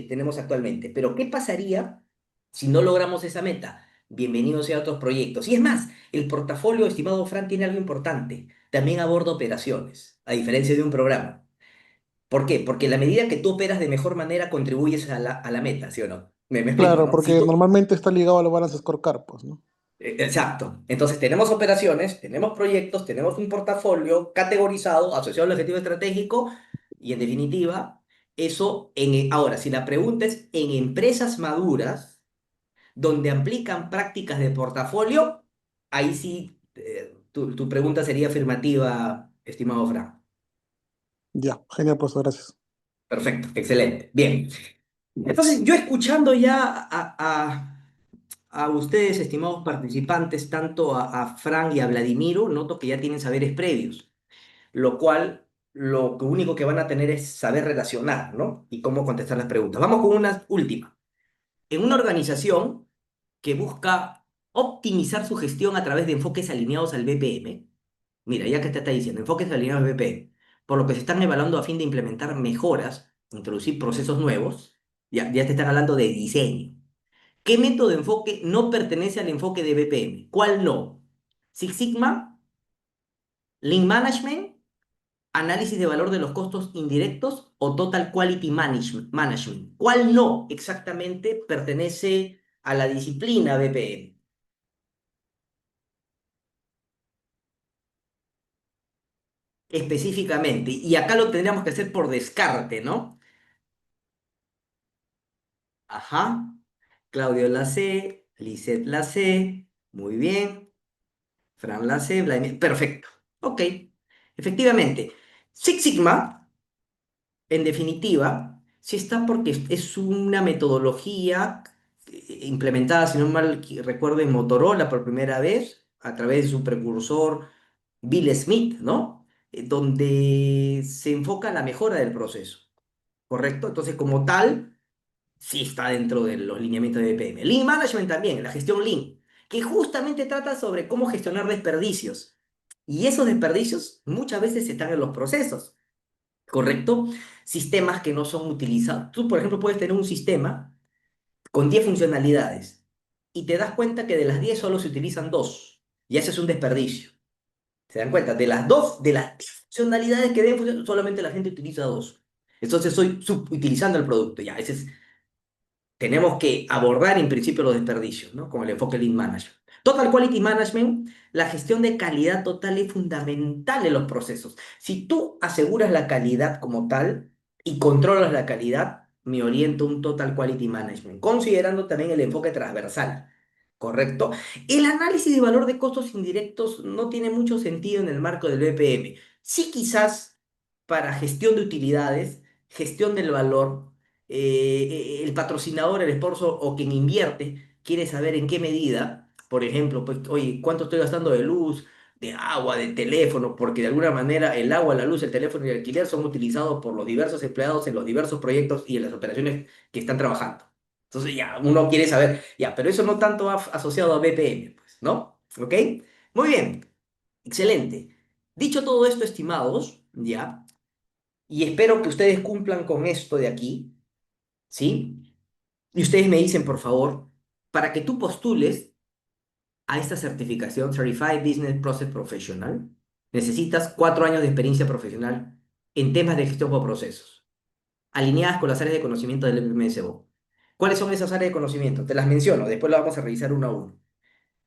tenemos actualmente. Pero ¿qué pasaría si no logramos esa meta? Bienvenidos a otros proyectos. Y es más, el portafolio, estimado Fran, tiene algo importante. También aborda operaciones, a diferencia de un programa. ¿Por qué? Porque en la medida que tú operas de mejor manera, contribuyes a la meta, ¿sí o no? Me explico, Claro, ¿no? Si porque tú, normalmente está ligado al balance scorecard, pues, ¿no? Exacto. Entonces tenemos operaciones, tenemos proyectos, tenemos un portafolio categorizado, asociado al objetivo estratégico y en definitiva, ahora, si la pregunta es en empresas maduras donde aplican prácticas de portafolio, ahí sí, tu pregunta sería afirmativa, estimado Fran. Ya, genial, profesor, gracias. Perfecto, excelente. Bien. Entonces, yo escuchando ya a ustedes, estimados participantes, tanto a Fran y a Vladimiro, noto que ya tienen saberes previos, lo cual lo único que van a tener es saber relacionar, ¿no? Y cómo contestar las preguntas. Vamos con una última. En una organización que busca optimizar su gestión a través de enfoques alineados al BPM, mira, ya que te está diciendo, enfoques alineados al BPM, por lo que se están evaluando a fin de implementar mejoras, introducir procesos nuevos, ya te están hablando de diseño. ¿Qué método de enfoque no pertenece al enfoque de BPM? ¿Cuál no? Six Sigma, Lean Management, análisis de valor de los costos indirectos o Total Quality Management. ¿Cuál no exactamente pertenece a la disciplina BPM? Específicamente. Y acá lo tendríamos que hacer por descarte, ¿no? Ajá. Claudio la C, Lisette la C, muy bien. Fran la C, Vladimir. Perfecto. Ok. Efectivamente. Six Sigma, en definitiva, sí está porque es una metodología implementada, si no mal recuerdo, en Motorola por primera vez, a través de su precursor Bill Smith, ¿no? Donde se enfoca la mejora del proceso, ¿correcto? Entonces, como tal, sí está dentro de los lineamientos de BPM. Lean Management también, la gestión Lean, que justamente trata sobre cómo gestionar desperdicios. Y esos desperdicios muchas veces están en los procesos. ¿Correcto? Sistemas que no son utilizados. Tú, por ejemplo, puedes tener un sistema con 10 funcionalidades y te das cuenta que de las 10 solo se utilizan dos. Y ese es un desperdicio. ¿Se dan cuenta? De las 10 funcionalidades que deben funcionar, solamente la gente utiliza dos. Entonces estoy subutilizando el producto. Ya, tenemos que abordar en principio los desperdicios, ¿no? Con el enfoque Lean Management. Total Quality Management, la gestión de calidad total es fundamental en los procesos. Si tú aseguras la calidad como tal, y controlas la calidad, me oriento a un Total Quality Management, considerando también el enfoque transversal. ¿Correcto? El análisis de valor de costos indirectos no tiene mucho sentido en el marco del BPM. Sí, quizás para gestión de utilidades, gestión del valor, el patrocinador, el sponsor o quien invierte quiere saber en qué medida, por ejemplo, pues, oye, ¿cuánto estoy gastando de luz, de agua, de teléfono? Porque de alguna manera el agua, la luz, el teléfono y el alquiler son utilizados por los diversos empleados en los diversos proyectos y en las operaciones que están trabajando. Entonces ya, uno quiere saber, ya, pero eso no tanto asociado a BPM, pues, ¿no? ¿Ok? Muy bien, excelente. Dicho todo esto, estimados, ya, y espero que ustedes cumplan con esto de aquí, ¿sí? Y ustedes me dicen, por favor, para que tú postules a esta certificación Certified Business Process Professional, necesitas 4 años de experiencia profesional en temas de gestión por procesos, alineadas con las áreas de conocimiento del MSO. ¿Cuáles son esas áreas de conocimiento? Te las menciono, después las vamos a revisar uno a uno.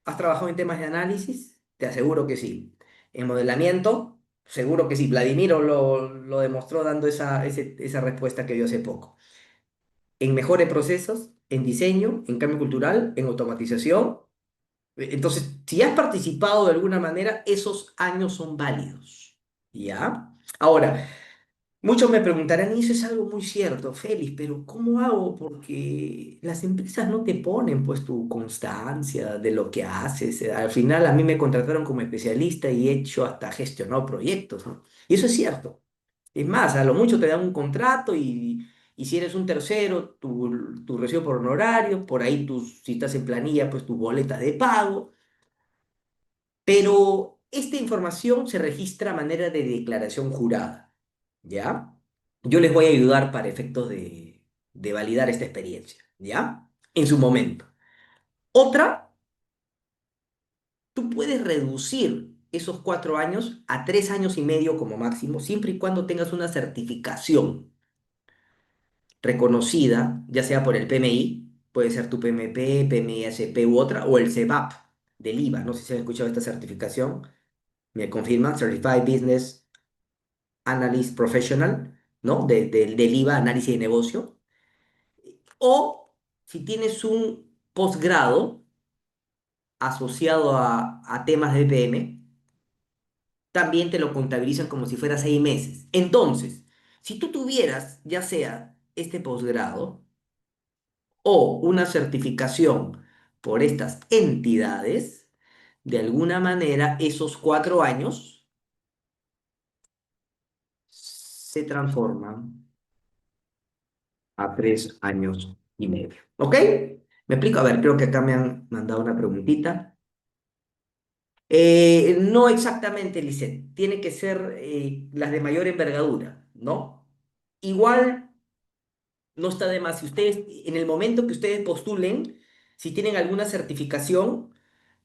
¿Has trabajado en temas de análisis? Te aseguro que sí. ¿En modelamiento? Seguro que sí. Vladimiro lo demostró dando esa respuesta que dio hace poco. ¿En mejores procesos? ¿En diseño? ¿En cambio cultural? ¿En automatización? Entonces, si has participado de alguna manera, esos años son válidos. ¿Ya? Ahora, muchos me preguntarán, y eso es algo muy cierto, Félix, pero ¿cómo hago? Porque las empresas no te ponen pues tu constancia de lo que haces. Al final a mí me contrataron como especialista y he hecho hasta gestionado proyectos, ¿no? Y eso es cierto. Es más, a lo mucho te dan un contrato y si eres un tercero, tu recibo por honorario, por ahí si estás en planilla, pues tus boletas de pago. Pero esta información se registra a manera de declaración jurada, ¿ya? Yo les voy a ayudar para efectos de validar esta experiencia, ¿ya? En su momento. Otra, tú puedes reducir esos 4 años a 3 años y medio como máximo, siempre y cuando tengas una certificación reconocida, ya sea por el PMI, puede ser tu PMP, PMI-SP u otra, o el CEBAP del IVA. No sé si han escuchado esta certificación. Me confirman, Certified Business Analyst Professional, ¿no? Del IVA, análisis de negocio. O si tienes un posgrado asociado a temas de BPM, también te lo contabilizan como si fuera 6 meses. Entonces, si tú tuvieras ya sea este posgrado o una certificación por estas entidades, de alguna manera esos 4 años se transforman a 3 años y medio. ¿Ok? ¿Me explico? A ver, creo que acá me han mandado una preguntita. No exactamente, Lisset. Tiene que ser las de mayor envergadura, ¿no? Igual no está de más. Si ustedes, en el momento que ustedes postulen, si tienen alguna certificación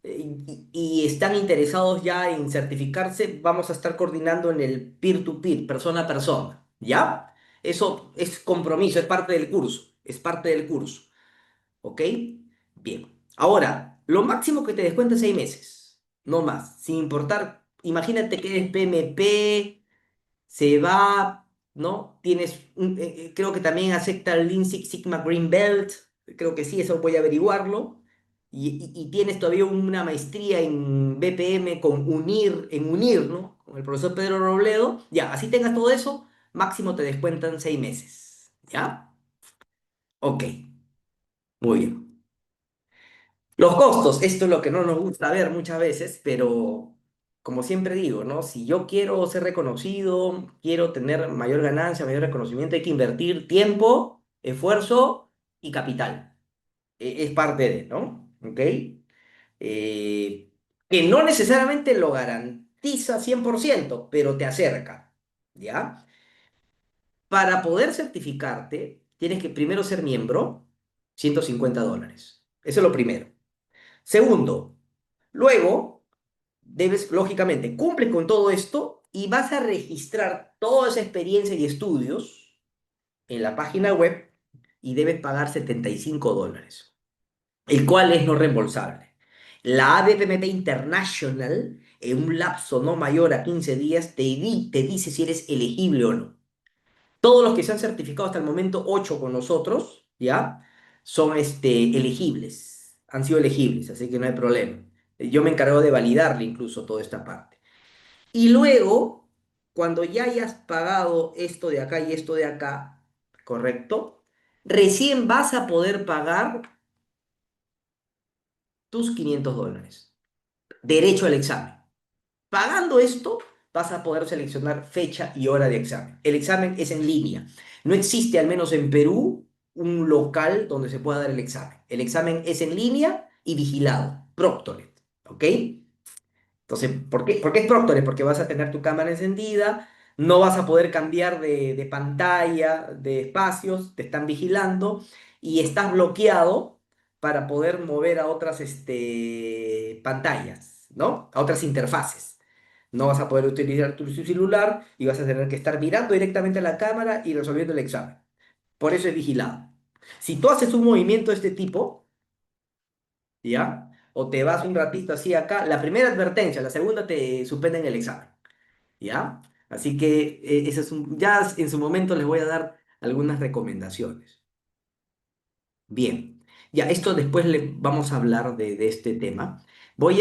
y están interesados ya en certificarse, vamos a estar coordinando en el peer-to-peer, persona a persona, ¿ya? Eso es compromiso, es parte del curso, es parte del curso. ¿Ok? Bien. Ahora, lo máximo que te descuenta es 6 meses, no más, sin importar. Imagínate que eres PMP, se va, ¿no? Creo que también acepta el Lean Six Sigma Green Belt, creo que sí, eso voy a averiguarlo. Y tienes todavía una maestría en BPM en UNIR, ¿no? Con el profesor Pedro Robledo. Ya, así tengas todo eso, máximo te descuentan 6 meses. ¿Ya? Ok, muy bien. Los costos, esto es lo que no nos gusta ver muchas veces, pero como siempre digo, ¿no? Si yo quiero ser reconocido, quiero tener mayor ganancia, mayor reconocimiento, hay que invertir tiempo, esfuerzo y capital. Es parte de, ¿no? ¿Ok? Que no necesariamente lo garantiza 100%, pero te acerca, ¿ya? Para poder certificarte, tienes que primero ser miembro, $150. Eso es lo primero. Segundo, luego, debes, lógicamente, cumples con todo esto y vas a registrar toda esa experiencia y estudios en la página web y debes pagar $75, el cual es no reembolsable. La ABPMT International, en un lapso no mayor a 15 días, te dice si eres elegible o no. Todos los que se han certificado hasta el momento, 8 con nosotros, ¿ya? Son elegibles, han sido elegibles, así que no hay problema. Yo me encargo de validarle incluso toda esta parte. Y luego, cuando ya hayas pagado esto de acá y esto de acá, ¿correcto? Recién vas a poder pagar tus $500. Derecho al examen. Pagando esto, vas a poder seleccionar fecha y hora de examen. El examen es en línea. No existe, al menos en Perú, un local donde se pueda dar el examen. El examen es en línea y vigilado. Proctored. ¿Ok? Entonces, ¿por qué es Proctored? Porque vas a tener tu cámara encendida, no vas a poder cambiar de pantalla, de espacios, te están vigilando y estás bloqueado para poder mover a otras pantallas, ¿no? A otras interfaces. No vas a poder utilizar tu celular y vas a tener que estar mirando directamente a la cámara y resolviendo el examen. Por eso es vigilado. Si tú haces un movimiento de este tipo, ¿ya? O te vas un ratito así acá, la primera advertencia, la segunda te suspenden el examen, ¿ya? Así que ya en su momento les voy a dar algunas recomendaciones. Bien, ya esto después le vamos a hablar de este tema. Vamos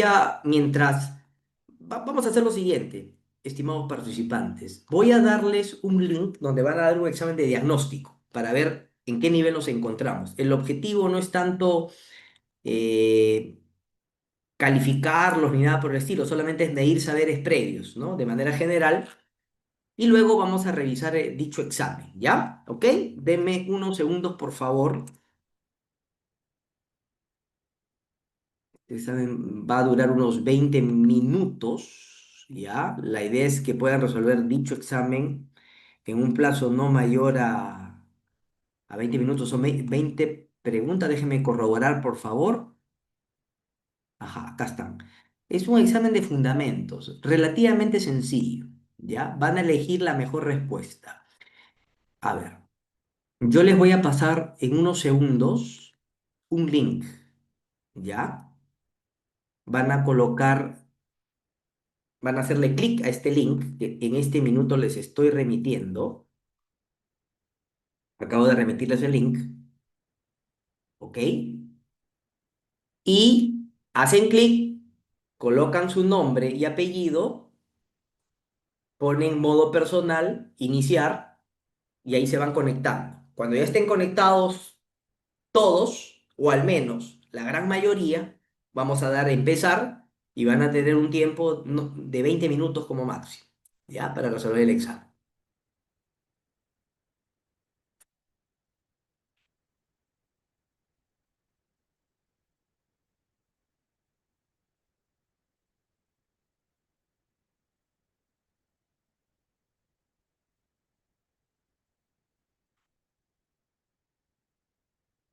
a hacer lo siguiente, estimados participantes. Voy a darles un link donde van a dar un examen de diagnóstico para ver en qué nivel nos encontramos. El objetivo no es tanto eh, calificarlos ni nada por el estilo, solamente es medir saberes previos, ¿no? De manera general. Y luego vamos a revisar dicho examen, ¿ya? ¿Ok? Denme unos segundos, por favor. El examen va a durar unos 20 minutos, ¿ya? La idea es que puedan resolver dicho examen en un plazo no mayor a 20 minutos. Son 20 preguntas, déjenme corroborar, por favor. Ajá, acá están. Es un examen de fundamentos, relativamente sencillo, ¿ya? Van a elegir la mejor respuesta. A ver, yo les voy a pasar en unos segundos un link, ¿ya? Van a colocar, van a hacerle clic a este link que en este minuto les estoy remitiendo. Acabo de remitirles el link, ¿ok? Y hacen clic, colocan su nombre y apellido, ponen modo personal, iniciar, y ahí se van conectando. Cuando ya estén conectados todos, o al menos la gran mayoría, vamos a dar a empezar y van a tener un tiempo de 20 minutos como máximo, ¿ya? Para resolver el examen.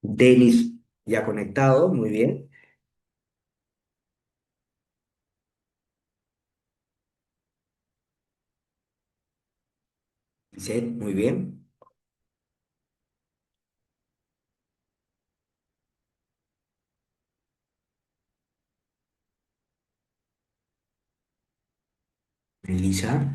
Denis ya conectado, muy bien. Lisette, muy bien. Elisa,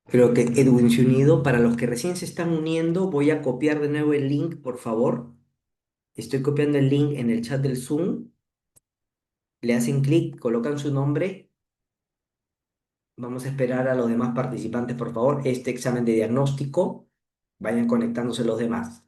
creo que Edwin se ha unido. Para los que recién se están uniendo, voy a copiar de nuevo el link, por favor. Estoy copiando el link en el chat del Zoom. Le hacen clic, colocan su nombre. Vamos a esperar a los demás participantes, por favor. Este examen de diagnóstico, vayan conectándose los demás.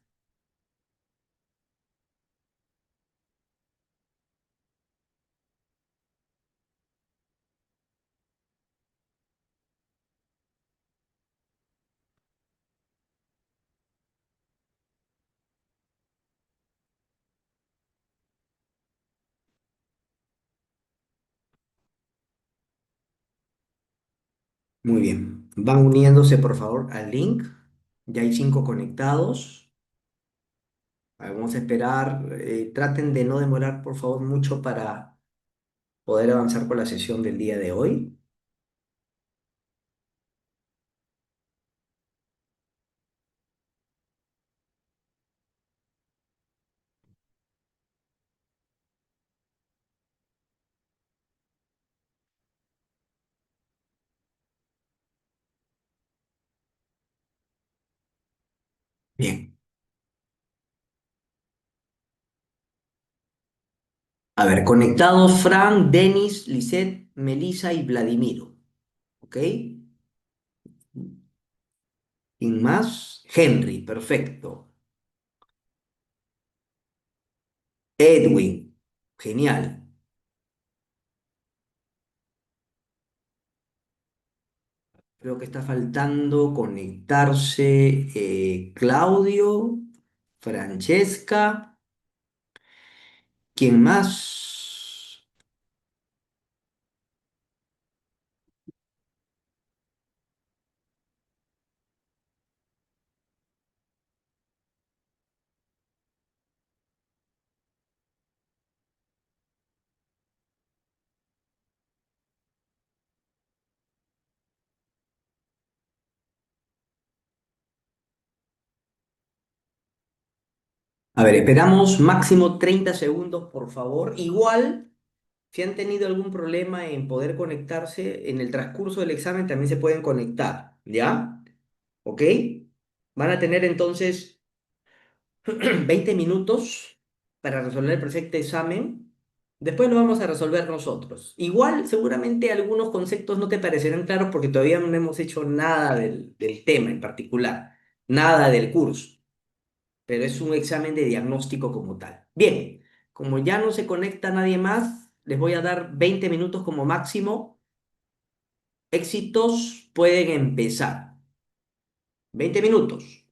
Muy bien. Van uniéndose, por favor, al link. Ya hay 5 conectados. Vamos a esperar. Traten de no demorar, por favor, mucho para poder avanzar con la sesión del día de hoy. Bien. A ver, conectados Frank, Denis, Lisette, Melissa y Vladimiro. ¿Ok? ¿Quién más? Henry, perfecto. Edwin, genial. Creo que está faltando conectarse Claudio, Francesca. ¿Quién más? A ver, esperamos máximo 30 segundos, por favor. Igual, si han tenido algún problema en poder conectarse, en el transcurso del examen también se pueden conectar, ¿ya? ¿Ok? Van a tener entonces 20 minutos para resolver el presente examen. Después lo vamos a resolver nosotros. Igual, seguramente algunos conceptos no te parecerán claros porque todavía no hemos hecho nada del tema en particular, nada del curso, pero es un examen de diagnóstico como tal. Bien, como ya no se conecta nadie más, les voy a dar 20 minutos como máximo. Éxitos pueden empezar. 20 minutos.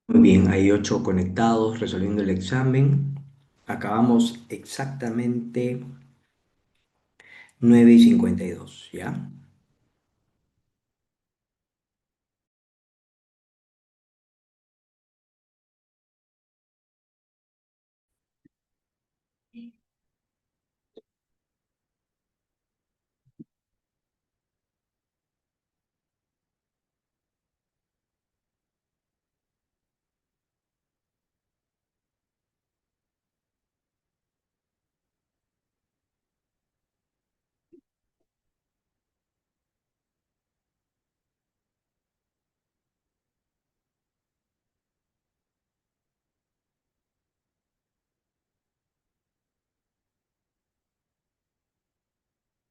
Muy bien, hay 8 conectados resolviendo el examen. Acabamos exactamente 9:52, ¿ya?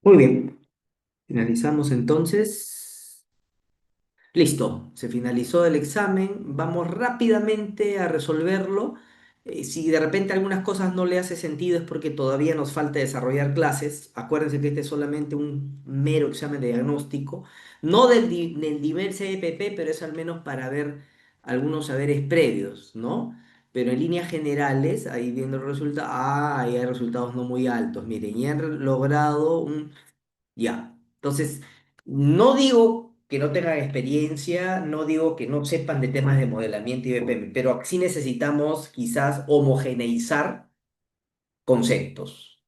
Muy bien, finalizamos entonces. Listo, se finalizó el examen. Vamos rápidamente a resolverlo. Si de repente algunas cosas no le hace sentido es porque todavía nos falta desarrollar clases. Acuérdense que este es solamente un mero examen de diagnóstico, no del nivel CEPP, pero es al menos para ver algunos saberes previos, ¿no? Pero en líneas generales, ahí viendo el resultado, ahí hay resultados no muy altos. Miren, y han logrado un ya. Entonces, no digo que no tengan experiencia, no digo que no sepan de temas de modelamiento y BPM, pero sí necesitamos quizás homogeneizar conceptos.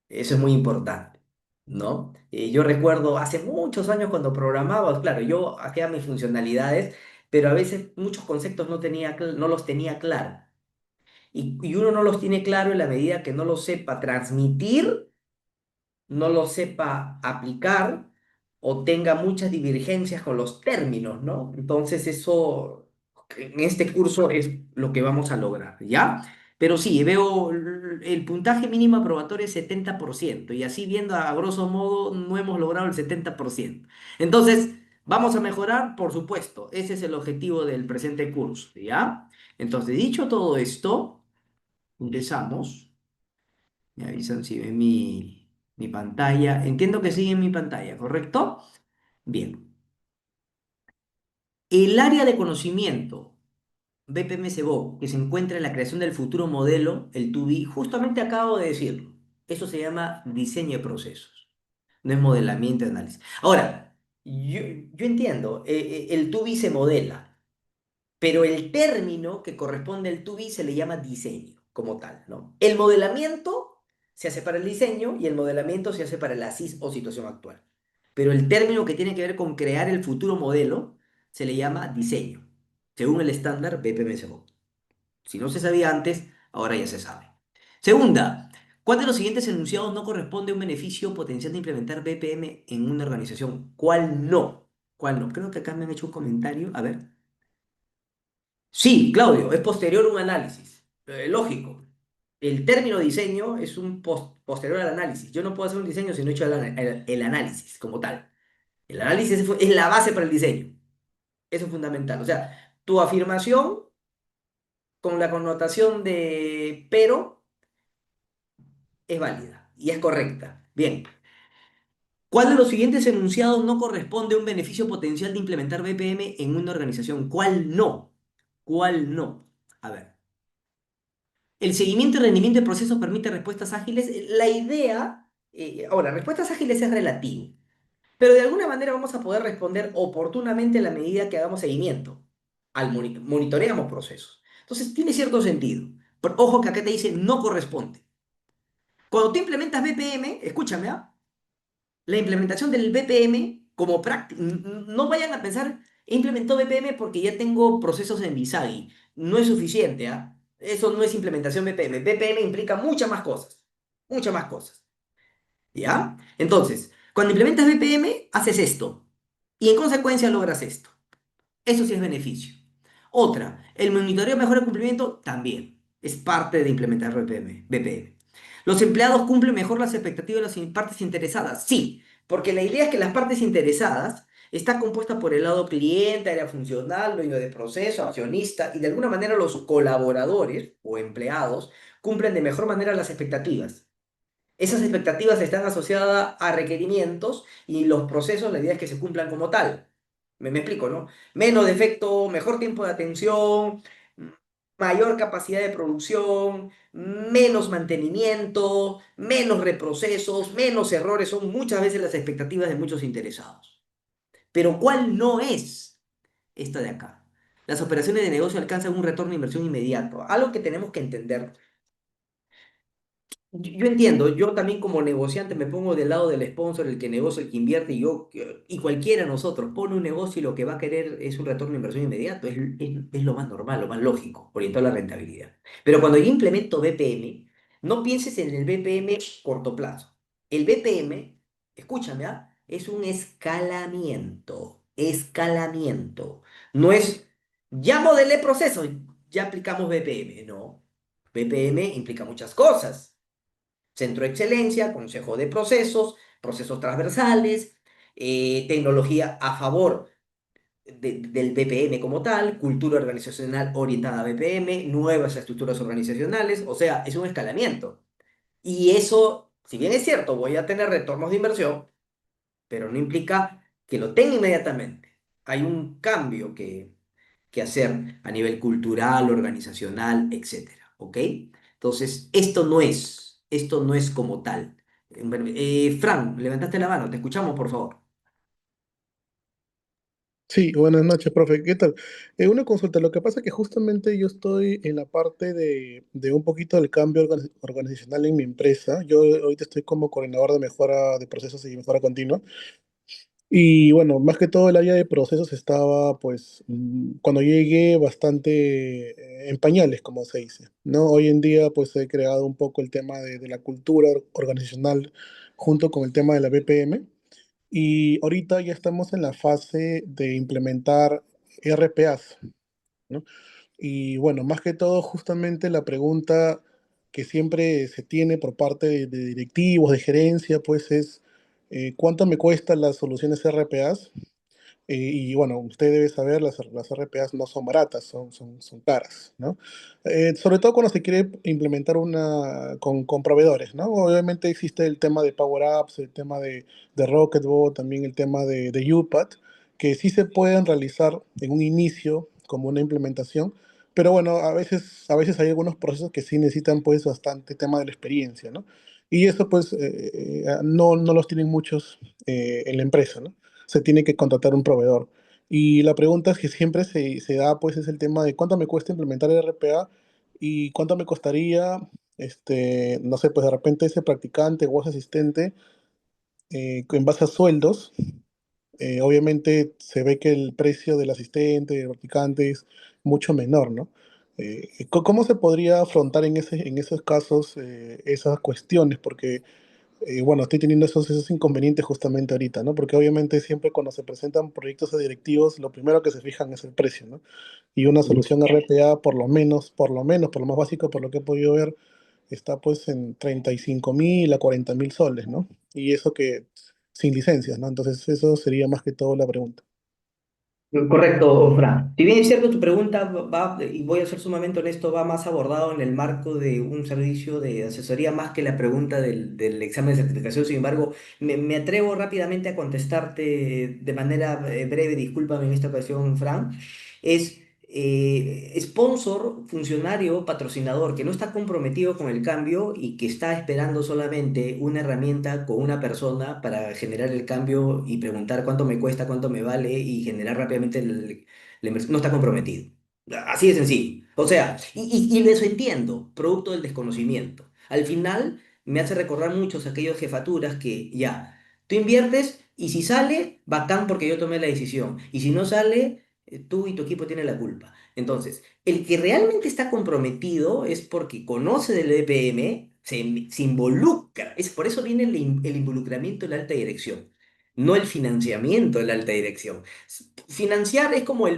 Eso es muy importante, ¿no? Yo recuerdo hace muchos años cuando programaba, claro, yo hacía mis funcionalidades, pero a veces muchos conceptos no los tenía claro. Y uno no los tiene claro en la medida que no los sepa transmitir, no lo sepa aplicar o tenga muchas divergencias con los términos, ¿no? Entonces eso en este curso es lo que vamos a lograr, ¿ya? Pero sí, veo el puntaje mínimo aprobatorio es 70% y así viendo a grosso modo no hemos logrado el 70%. Entonces, ¿vamos a mejorar? Por supuesto, ese es el objetivo del presente curso, ¿ya? Entonces, dicho todo esto, empezamos. Me avisan si ven mi pantalla. Entiendo que sigue en mi pantalla, ¿correcto? Bien. El área de conocimiento BPM-SBO que se encuentra en la creación del futuro modelo, el 2B, justamente acabo de decirlo. Eso se llama diseño de procesos, no es modelamiento de análisis. Ahora, yo entiendo, el 2B se modela. Pero el término que corresponde al 2B se le llama diseño como tal, ¿no? El modelamiento se hace para el diseño y el modelamiento se hace para la SIS o situación actual. Pero el término que tiene que ver con crear el futuro modelo se le llama diseño, según el estándar BPMSO. Si no se sabía antes, ahora ya se sabe. Segunda, ¿cuál de los siguientes enunciados no corresponde a un beneficio potencial de implementar BPM en una organización? ¿Cuál no? ¿Cuál no? Creo que acá me han hecho un comentario. A ver. Sí, Claudio, es posterior un análisis. Lógico. El término diseño es un posterior al análisis. Yo no puedo hacer un diseño si no he hecho el análisis como tal. El análisis es la base para el diseño. Eso es fundamental. O sea, tu afirmación con la connotación de pero es válida y es correcta. Bien. ¿Cuál de los siguientes enunciados no corresponde a un beneficio potencial de implementar BPM en una organización? ¿Cuál no? ¿Cuál no? A ver. El seguimiento y rendimiento de procesos permite respuestas ágiles. La idea, ahora, respuestas ágiles es relativo, pero de alguna manera vamos a poder responder oportunamente a la medida que hagamos seguimiento, monitoreamos procesos. Entonces, tiene cierto sentido. Pero ojo que acá te dice no corresponde. Cuando tú implementas BPM, escúchame, ¿ah? La implementación del BPM como práctica, no vayan a pensar, he implementado BPM porque ya tengo procesos en Visagi. No es suficiente, ¿ah? Eso no es implementación BPM. BPM implica muchas más cosas, muchas más cosas, ¿ya? Entonces, cuando implementas BPM, haces esto y en consecuencia logras esto. Eso sí es beneficio. Otra, el monitoreo mejora el cumplimiento también. Es parte de implementar BPM. ¿Los empleados cumplen mejor las expectativas de las partes interesadas? Sí, porque la idea es que las partes interesadas está compuesta por el lado cliente, área funcional, dueño de proceso, accionista, y de alguna manera los colaboradores o empleados cumplen de mejor manera las expectativas. Esas expectativas están asociadas a requerimientos y los procesos, la idea es que se cumplan como tal. Me explico, ¿no? Menos defecto, mejor tiempo de atención, mayor capacidad de producción, menos mantenimiento, menos reprocesos, menos errores, son muchas veces las expectativas de muchos interesados. Pero ¿cuál no es esta de acá? Las operaciones de negocio alcanzan un retorno de inversión inmediato. Algo que tenemos que entender. Yo entiendo, yo también como negociante me pongo del lado del sponsor, el que negocia, el que invierte, y cualquiera de nosotros pone un negocio y lo que va a querer es un retorno de inversión inmediato, es lo más normal, lo más lógico, orientado a la rentabilidad. Pero cuando yo implemento BPM, no pienses en el BPM corto plazo. El BPM, escúchame, ¿ah? Es un escalamiento, escalamiento. No es, ya modelé proceso, ya aplicamos BPM, no. BPM implica muchas cosas. Centro de excelencia, consejo de procesos, procesos transversales, tecnología a favor. del BPM como tal, cultura organizacional orientada a BPM, nuevas estructuras organizacionales, o sea, es un escalamiento. Y eso, si bien es cierto, voy a tener retornos de inversión, pero no implica que lo tenga inmediatamente. Hay un cambio que hacer a nivel cultural, organizacional, etcétera, ¿ok? Entonces, esto no es como tal. Fran, levantaste la mano, te escuchamos, por favor. Sí, buenas noches, profe. ¿Qué tal? Una consulta. Lo que pasa es que justamente yo estoy en la parte de un poquito del cambio organizacional en mi empresa. Yo ahorita estoy como coordinador de mejora de procesos y mejora continua. Y bueno, más que todo el área de procesos estaba, pues, cuando llegué bastante en pañales, como se dice, ¿no? Hoy en día, pues, he creado un poco el tema de la cultura organizacional junto con el tema de la BPM. Y ahorita ya estamos en la fase de implementar RPAs, ¿no? Y bueno, más que todo, justamente la pregunta que siempre se tiene por parte de directivos, de gerencia, pues es, ¿cuánto me cuestan las soluciones RPAs? Y bueno, usted debe saber, las RPAs no son baratas, son caras, ¿no? Sobre todo cuando se quiere implementar una con proveedores, ¿no? Obviamente existe el tema de Power Apps, el tema de Rocketbot, también el tema de UPath, que sí se pueden realizar en un inicio como una implementación, pero bueno, a veces hay algunos procesos que sí necesitan pues bastante tema de la experiencia, ¿no? Y eso pues no los tienen muchos en la empresa, ¿no? Se tiene que contratar un proveedor. Y la pregunta es que siempre se da, pues, es el tema de cuánto me cuesta implementar el RPA y cuánto me costaría, no sé, pues de repente ese practicante o ese asistente, en base a sueldos, obviamente se ve que el precio del asistente, del practicante es mucho menor, ¿no? ¿Cómo se podría afrontar en esos casos esas cuestiones? Porque bueno, estoy teniendo esos inconvenientes justamente ahorita, ¿no? Porque obviamente siempre cuando se presentan proyectos a directivos, lo primero que se fijan es el precio, ¿no? Y una solución RPA, por lo más básico, por lo que he podido ver, está pues en 35.000 a 40.000 soles, ¿no? Y eso que sin licencias, ¿no? Entonces eso sería más que todo la pregunta. Correcto, Fran. Si bien es cierto, tu pregunta y voy a ser sumamente honesto, va más abordado en el marco de un servicio de asesoría más que la pregunta del examen de certificación. Sin embargo, me atrevo rápidamente a contestarte de manera breve, discúlpame en esta ocasión, Fran. Es sponsor, funcionario, patrocinador que no está comprometido con el cambio y que está esperando solamente una herramienta con una persona para generar el cambio y preguntar cuánto me cuesta, cuánto me vale y generar rápidamente la inversión. No está comprometido. Así de sencillo. O sea, y eso entiendo, producto del desconocimiento. Al final me hace recordar muchos aquellos jefaturas que ya, tú inviertes y si sale, bacán porque yo tomé la decisión. Y si no sale, tú y tu equipo tienen la culpa. Entonces, el que realmente está comprometido es porque conoce del EPM, se involucra. Por eso viene el involucramiento de la alta dirección, no el financiamiento de la alta dirección. Financiar es como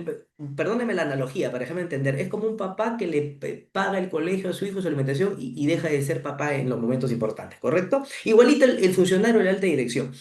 perdóneme la analogía, para dejarme entender, es como un papá que le paga el colegio a su hijo, su alimentación y deja de ser papá en los momentos importantes, ¿correcto? Igualito el funcionario de la alta dirección.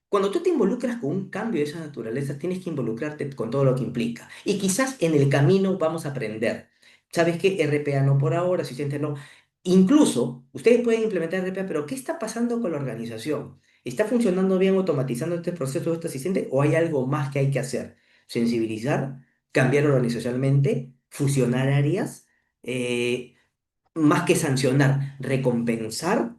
Cuando tú te involucras con un cambio de esa naturaleza, tienes que involucrarte con todo lo que implica. Y quizás en el camino vamos a aprender. ¿Sabes qué? RPA no por ahora, asistente no. Incluso, ustedes pueden implementar RPA, pero ¿qué está pasando con la organización? ¿Está funcionando bien automatizando este proceso, este asistente, o hay algo más que hay que hacer? Sensibilizar, cambiar organizacionalmente, fusionar áreas, eh, más que sancionar, recompensar,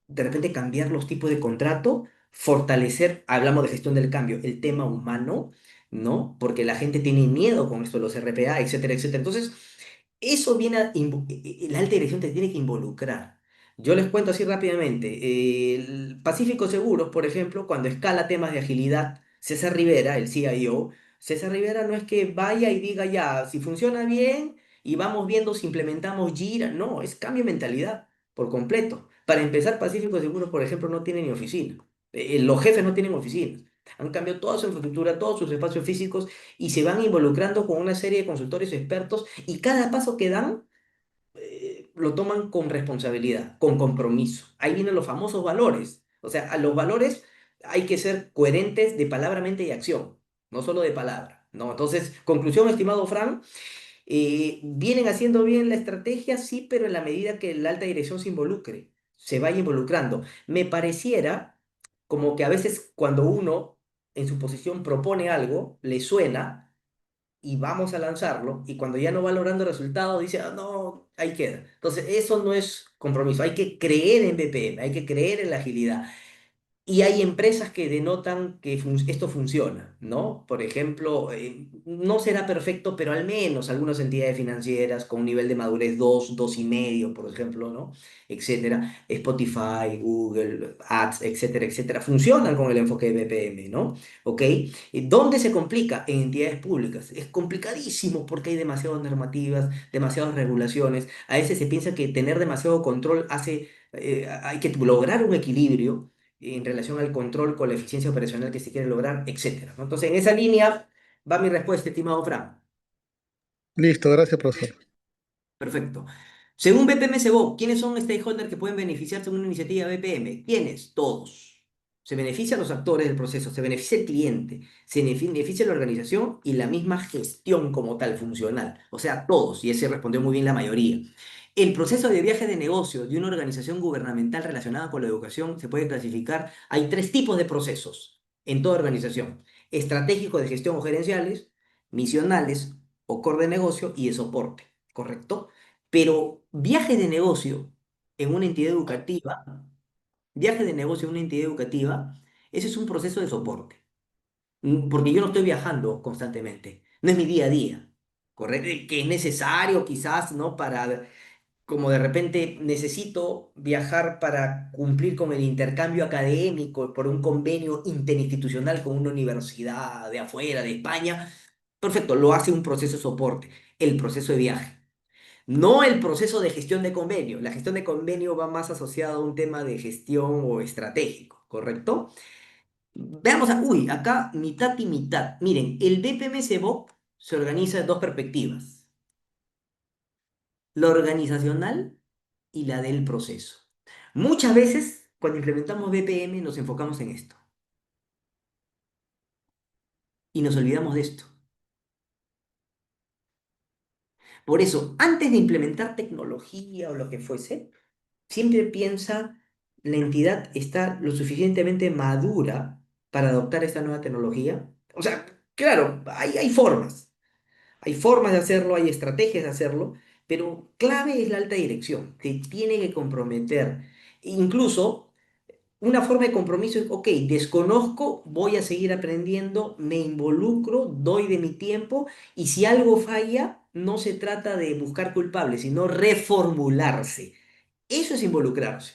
de repente cambiar los tipos de contrato, fortalecer, hablamos de gestión del cambio, el tema humano, ¿no? Porque la gente tiene miedo con esto de los RPA, etcétera, etcétera. Entonces, eso viene la alta dirección te tiene que involucrar. Yo les cuento así rápidamente. El Pacífico Seguros, por ejemplo, cuando escala temas de agilidad, César Rivera, el CIO, César Rivera no es que vaya y diga ya, si funciona bien y vamos viendo si implementamos Jira, no, es cambio de mentalidad por completo. Para empezar, Pacífico Seguros, por ejemplo, no tiene ni oficina. Los jefes no tienen oficinas. Han cambiado toda su infraestructura, todos sus espacios físicos y se van involucrando con una serie de consultores expertos y cada paso que dan lo toman con responsabilidad, con compromiso. Ahí vienen los famosos valores. O sea, a los valores hay que ser coherentes de palabra, mente y acción, no solo de palabra. ¿no? Entonces, conclusión, estimado Fran, vienen haciendo bien la estrategia, sí, pero en la medida que la alta dirección se involucre, se vaya involucrando. Me pareciera como que a veces cuando uno en su posición propone algo, le suena y vamos a lanzarlo, y cuando ya no va logrando resultados, dice, "Ah, no, ahí queda". Entonces, eso no es compromiso, hay que creer en BPM, hay que creer en la agilidad. Y hay empresas que denotan que esto funciona, ¿no? Por ejemplo, no será perfecto, pero al menos algunas entidades financieras con un nivel de madurez 2, 2,5, por ejemplo, ¿no? Etcétera. Spotify, Google, Ads, etcétera, etcétera, funcionan con el enfoque de BPM, ¿no? ¿Ok? ¿Dónde se complica? En entidades públicas. Es complicadísimo porque hay demasiadas normativas, demasiadas regulaciones. A veces se piensa que tener demasiado control hace, hay que lograr un equilibrio en relación al control con la eficiencia operacional que se quiere lograr, etcétera, ¿no? Entonces, en esa línea va mi respuesta, estimado Fran. Listo, gracias, profesor. Perfecto. Según BPM Cebop, ¿quiénes son stakeholders que pueden beneficiarse de una iniciativa BPM? ¿Quiénes? Todos. Se benefician los actores del proceso, se beneficia el cliente, se beneficia la organización y la misma gestión como tal, funcional. O sea, todos, y ese respondió muy bien la mayoría. El proceso de viaje de negocio de una organización gubernamental relacionada con la educación se puede clasificar. Hay tres tipos de procesos en toda organización: estratégicos de gestión o gerenciales, misionales o core de negocio y de soporte, ¿correcto? Pero viaje de negocio en una entidad educativa, viaje de negocio en una entidad educativa, ese es un proceso de soporte. Porque yo no estoy viajando constantemente, no es mi día a día, ¿correcto? Que es necesario quizás, ¿no? Para, como de repente necesito viajar para cumplir con el intercambio académico por un convenio interinstitucional con una universidad de afuera, de España, perfecto, lo hace un proceso de soporte, el proceso de viaje. No el proceso de gestión de convenio. La gestión de convenio va más asociada a un tema de gestión o estratégico, ¿correcto? Veamos, uy, acá mitad y mitad. Miren, el BPM Cebop se organiza en dos perspectivas: la organizacional y la del proceso. Muchas veces, cuando implementamos BPM, nos enfocamos en esto y nos olvidamos de esto. Por eso, antes de implementar tecnología o lo que fuese, siempre piensa, la entidad está lo suficientemente madura para adoptar esta nueva tecnología. O sea, claro, hay formas de hacerlo, hay estrategias de hacerlo, pero clave es la alta dirección, que tiene que comprometer. Incluso una forma de compromiso es, ok, desconozco, voy a seguir aprendiendo, me involucro, doy de mi tiempo, y si algo falla, no se trata de buscar culpables, sino reformularse. Eso es involucrarse.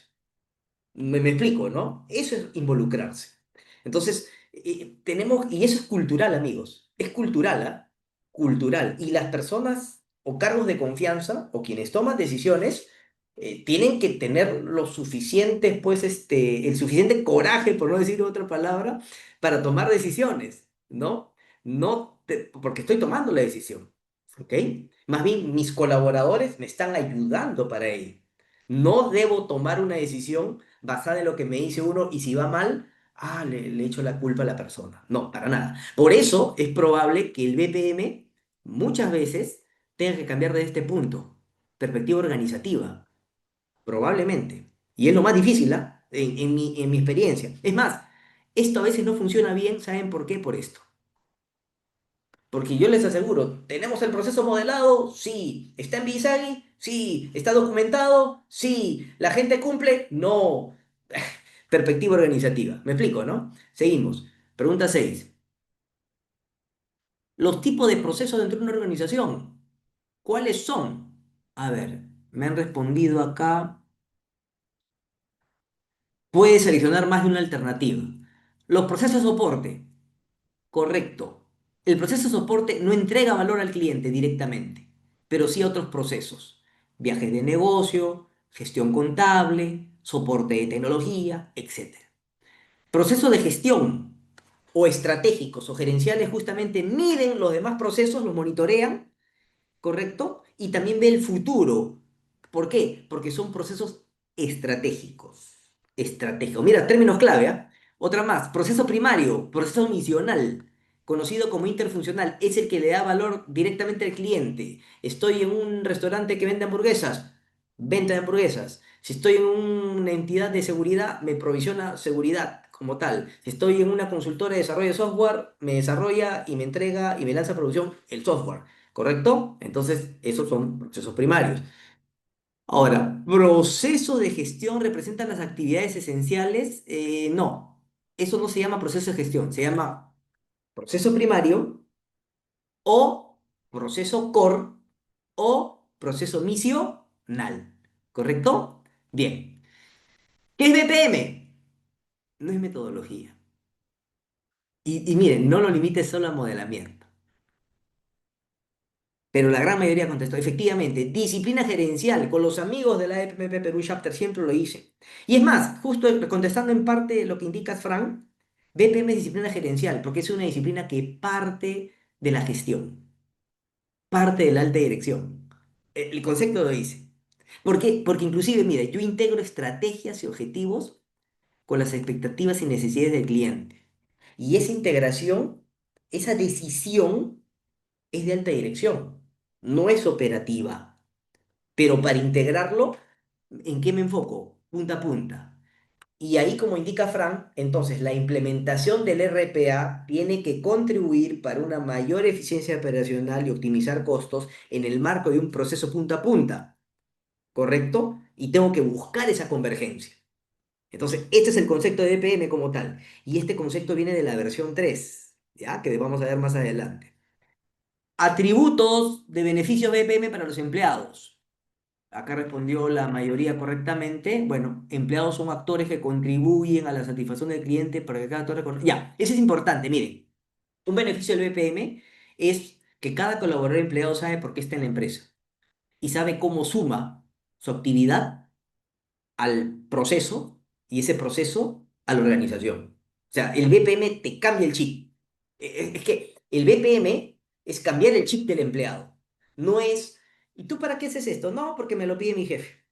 Me explico, ¿no? Eso es involucrarse. Entonces, tenemos, y eso es cultural, amigos, es cultural, ¿ah? Cultural. Y las personas o cargos de confianza o quienes toman decisiones tienen que tener lo suficiente, pues, el suficiente coraje, por no decir otra palabra, para tomar decisiones, ¿no? Porque estoy tomando la decisión, ¿ok? Más bien, mis colaboradores me están ayudando para ello. No debo tomar una decisión basada en lo que me dice uno, y si va mal, le echo la culpa a la persona. No, para nada. Por eso es probable que el BPM muchas veces tenga que cambiar de este punto, perspectiva organizativa, probablemente. Y es lo más difícil, ¿ah? En mi experiencia. Es más, esto a veces no funciona bien, ¿saben por qué? Por esto. Porque yo les aseguro, ¿tenemos el proceso modelado? Sí. ¿Está en Visagi? Sí. ¿Está documentado? Sí. ¿La gente cumple? No. Perspectiva organizativa. ¿Me explico, no? Seguimos. Pregunta 6. Los tipos de procesos dentro de una organización. ¿Cuáles son? A ver, me han respondido acá. Puede seleccionar más de una alternativa. Los procesos de soporte. Correcto. El proceso de soporte no entrega valor al cliente directamente, pero sí a otros procesos: viajes de negocio, gestión contable, soporte de tecnología, etcétera. Procesos de gestión o estratégicos o gerenciales justamente miden los demás procesos, los monitorean, ¿correcto? Y también ve el futuro. ¿Por qué? Porque son procesos estratégicos. Estratégicos. Mira, términos clave, ¿ah? Otra más: proceso primario, proceso misional. conocido como interfuncional, es el que le da valor directamente al cliente. Estoy en un restaurante que vende hamburguesas, venta de hamburguesas. Si estoy en una entidad de seguridad, me provisiona seguridad como tal. Si estoy en una consultora de desarrollo de software, me desarrolla y me entrega y me lanza a producción el software, ¿correcto? Entonces, esos son procesos primarios. Ahora, ¿proceso de gestión representa las actividades esenciales? No, eso no se llama proceso de gestión, se llama proceso primario o proceso core o proceso misional, ¿correcto? Bien, ¿qué es BPM? No es metodología. Y miren, no lo limites solo a modelamiento. Pero la gran mayoría contestó, efectivamente, disciplina gerencial. Con los amigos de la EPMP Perú Chapter siempre lo hice. Y es más, justo contestando en parte lo que indicas, Frank, BPM es disciplina gerencial, porque es una disciplina que parte de la gestión, parte de la alta dirección. El concepto lo dice. ¿Por qué? Porque inclusive, mira, yo integro estrategias y objetivos con las expectativas y necesidades del cliente. Y esa integración, esa decisión es de alta dirección, no es operativa. Pero para integrarlo, ¿en qué me enfoco? Punta a punta. Y ahí, como indica Fran, entonces la implementación del RPA tiene que contribuir para una mayor eficiencia operacional y optimizar costos en el marco de un proceso punta a punta, ¿correcto? Y tengo que buscar esa convergencia. Entonces, este es el concepto de DPM como tal. Y este concepto viene de la versión 3, ¿ya? Que vamos a ver más adelante. Atributos de beneficios BPM para los empleados. Acá respondió la mayoría correctamente. Bueno, empleados son actores que contribuyen a la satisfacción del cliente para que cada actor... Ya, eso es importante. Miren, un beneficio del BPM es que cada colaborador empleado sabe por qué está en la empresa y sabe cómo suma su actividad al proceso y ese proceso a la organización. O sea, el BPM te cambia el chip. Es que el BPM es cambiar el chip del empleado. No es, ¿y tú para qué haces esto? No, porque me lo pide mi jefe.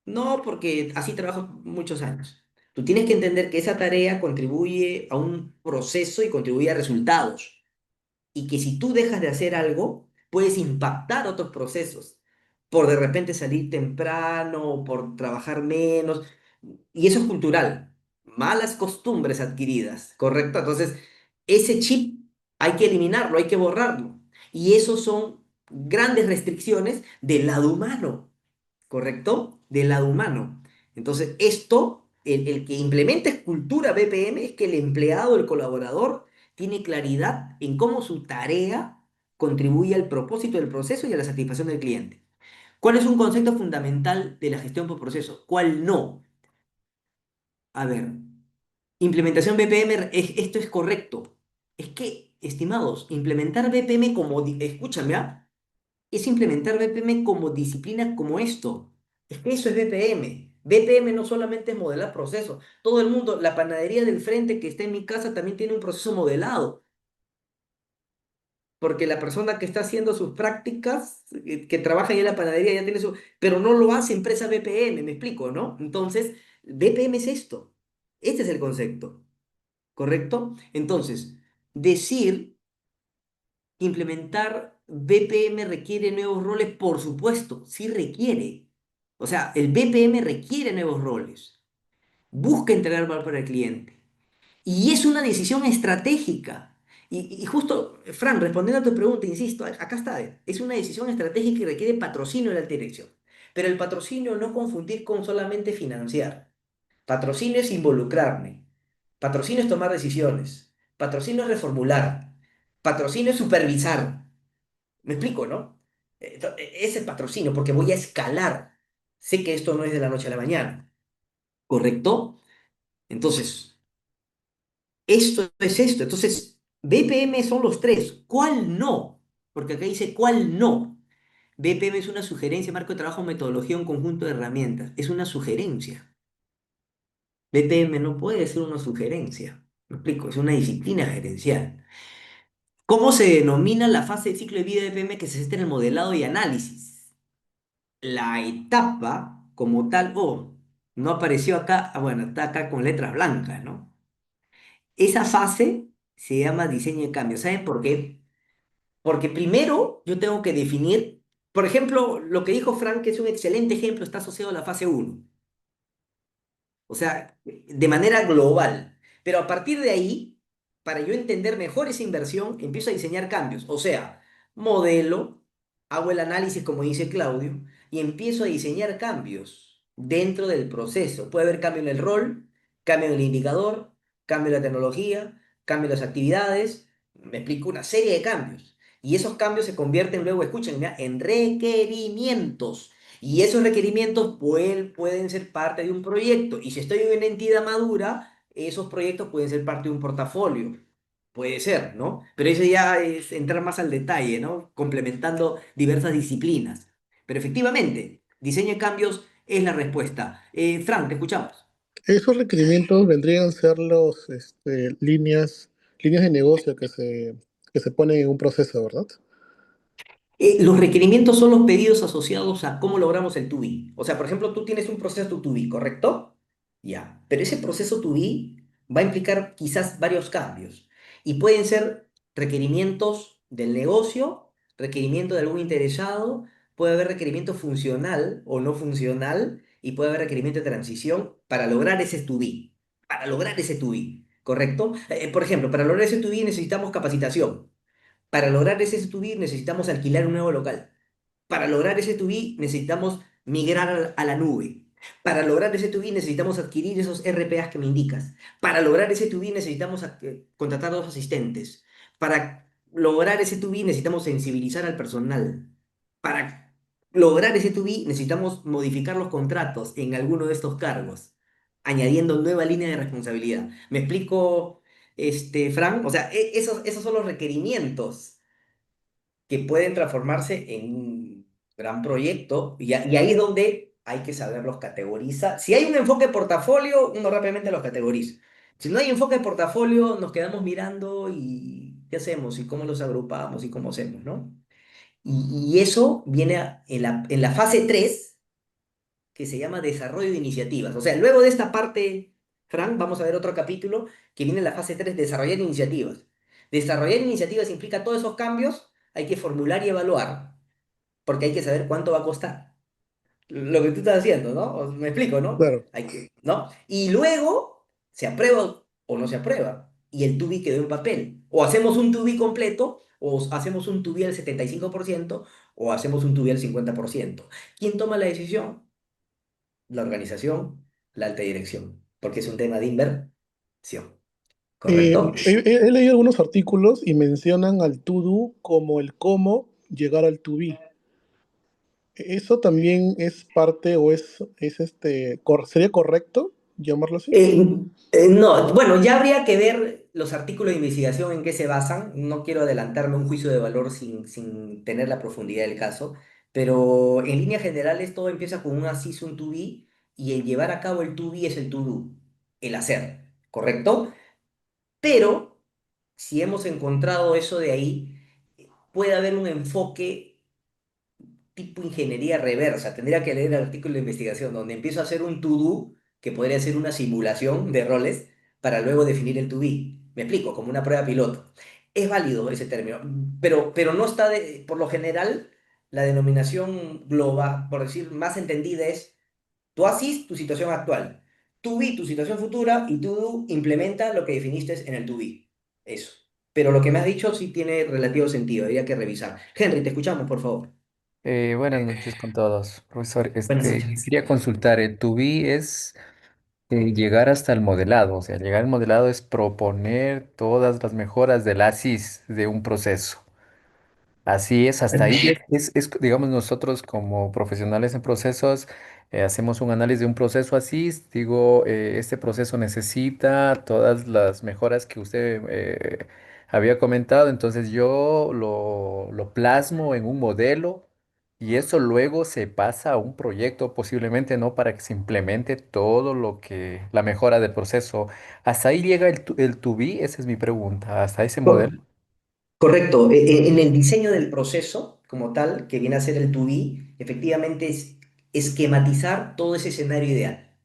No, porque así trabajo muchos años. Tú tienes que entender que esa tarea contribuye a un proceso y contribuye a resultados y que si tú dejas de hacer algo, puedes impactar otros procesos por de repente salir temprano, por trabajar menos, y eso es cultural, malas costumbres adquiridas, ¿correcto? Entonces, ese chip hay que eliminarlo, hay que borrarlo, y esos son grandes restricciones del lado humano, ¿correcto? Del lado humano. Entonces, esto, el que implementa cultura BPM es que el empleado, el colaborador, tiene claridad en cómo su tarea contribuye al propósito del proceso y a la satisfacción del cliente. ¿Cuál es un concepto fundamental de la gestión por proceso? ¿Cuál no? A ver, implementación BPM, esto es correcto. Es que, estimados, implementar BPM como, escúchame, ¿ah? Es implementar BPM como disciplina como esto. Es que eso es BPM. BPM no solamente es modelar procesos. Todo el mundo, la panadería del frente que está en mi casa también tiene un proceso modelado. Porque la persona que está haciendo sus prácticas, que trabaja ya en la panadería, ya tiene su... Pero no lo hace empresa BPM, me explico, ¿no? Entonces, BPM es esto. Este es el concepto, ¿correcto? Entonces, decir que implementar BPM requiere nuevos roles, por supuesto, sí requiere. O sea, el BPM requiere nuevos roles. Busca entregar valor para el cliente. Y es una decisión estratégica. Y justo, Fran, respondiendo a tu pregunta, insisto, acá está, es una decisión estratégica y requiere patrocinio de la alta dirección. Pero el patrocinio no confundir con solamente financiar. Patrocinio es involucrarme. Patrocinio es tomar decisiones. Patrocinio es reformular. Patrocinio es supervisar. ¿Me explico, no? Ese es patrocinio porque voy a escalar. Sé que esto no es de la noche a la mañana. ¿Correcto? Entonces, esto es esto. Entonces, BPM son los tres. ¿Cuál no? Porque acá dice cuál no. BPM es una sugerencia, marco de trabajo, metodología, un conjunto de herramientas. Es una sugerencia. BPM no puede ser una sugerencia. Me explico, es una disciplina gerencial. ¿Cómo se denomina la fase de ciclo de vida de BPM que se centra en el modelado y análisis? La etapa como tal, oh, no apareció acá, bueno, está acá con letras blancas, ¿no? Esa fase se llama diseño de cambio. ¿Saben por qué? Porque primero yo tengo que definir, por ejemplo, lo que dijo Frank, que es un excelente ejemplo, está asociado a la fase uno. O sea, de manera global. Pero a partir de ahí, para yo entender mejor esa inversión, empiezo a diseñar cambios. O sea, modelo, hago el análisis, como dice Claudio, y empiezo a diseñar cambios dentro del proceso. Puede haber cambio en el rol, cambio en el indicador, cambio en la tecnología, cambio en las actividades. Me explico una serie de cambios. Y esos cambios se convierten luego, escúchenme, en requerimientos. Y esos requerimientos pueden ser parte de un proyecto. Y si estoy en una entidad madura, esos proyectos pueden ser parte de un portafolio. Puede ser, ¿no? Pero eso ya es entrar más al detalle, ¿no? Complementando diversas disciplinas. Pero efectivamente, diseño de cambios es la respuesta. Frank, te escuchamos. Esos requerimientos vendrían a ser líneas de negocio que se ponen en un proceso, ¿verdad? Los requerimientos son los pedidos asociados a cómo logramos el 2B. O sea, por ejemplo, tú tienes un proceso 2B, ¿correcto? Ya. Pero ese proceso 2B va a implicar quizás varios cambios. Y pueden ser requerimientos del negocio, requerimiento de algún interesado, puede haber requerimiento funcional o no funcional, y puede haber requerimiento de transición para lograr ese 2B. Para lograr ese 2B, ¿correcto? Por ejemplo, para lograr ese 2B necesitamos capacitación. Para lograr ese S2B necesitamos alquilar un nuevo local. Para lograr ese S2B necesitamos migrar a la nube. Para lograr ese S2B necesitamos adquirir esos RPAs que me indicas. Para lograr ese S2B necesitamos contratar dos asistentes. Para lograr ese S2B necesitamos sensibilizar al personal. Para lograr ese S2B necesitamos modificar los contratos en alguno de estos cargos, añadiendo nueva línea de responsabilidad. ¿Me explico, Frank? O sea, esos son los requerimientos que pueden transformarse en un gran proyecto y ahí es donde hay que saberlos categorizar. Si hay un enfoque portafolio, uno rápidamente los categoriza. Si no hay enfoque portafolio, nos quedamos mirando y qué hacemos y cómo los agrupamos y cómo hacemos, ¿no? Y eso viene en la fase 3 que se llama desarrollo de iniciativas. O sea, luego de esta parte, Frank, vamos a ver otro capítulo que viene en la fase 3, desarrollar iniciativas. Desarrollar iniciativas implica todos esos cambios, hay que formular y evaluar, porque hay que saber cuánto va a costar. Lo que tú estás haciendo, ¿no? Me explico, ¿no? Claro. Hay que, ¿no? Y luego se aprueba o no se aprueba. Y el tubi quedó en papel. O hacemos un tubi completo, o hacemos un tubi al 75%, o hacemos un tubi al 50%. ¿Quién toma la decisión? La organización, la alta dirección, porque es un tema de inversión, ¿correcto? He leído algunos artículos y mencionan al to do como el cómo llegar al to be. ¿Eso también es parte o sería correcto llamarlo así? No, bueno, ya habría que ver los artículos de investigación en qué se basan. No quiero adelantarme a un juicio de valor sin tener la profundidad del caso, pero en líneas generales todo empieza con un así, un to be, y el llevar a cabo el to be es el to do, el hacer, ¿correcto? Pero si hemos encontrado eso de ahí, puede haber un enfoque tipo ingeniería reversa. Tendría que leer el artículo de investigación donde empiezo a hacer un to-do que podría ser una simulación de roles para luego definir el to-be. Me explico, como una prueba piloto. Es válido ese término, pero no está por lo general, la denominación global, por decir más entendida, es tu ASIS, tu situación actual, to be, tu situación futura, y to do implementa lo que definiste en el to be. Eso. Pero lo que me has dicho sí tiene relativo sentido, habría que revisar. Henry, te escuchamos, por favor. Buenas noches con todos. Profesor, Buenas noches. quería consultar, el to be es llegar hasta el modelado, o sea, llegar al modelado es proponer todas las mejoras del ASIS de un proceso. Así es, hasta ahí digamos, nosotros como profesionales en procesos hacemos un análisis de un proceso así, digo, este proceso necesita todas las mejoras que usted había comentado, entonces yo lo plasmo en un modelo y eso luego se pasa a un proyecto posiblemente, ¿no? Para que se implemente todo la mejora del proceso. ¿Hasta ahí llega el to be? Esa es mi pregunta, ¿hasta ese Cor- modelo? Correcto. En el diseño del proceso, como tal, que viene a ser el 2B, efectivamente es esquematizar todo ese escenario ideal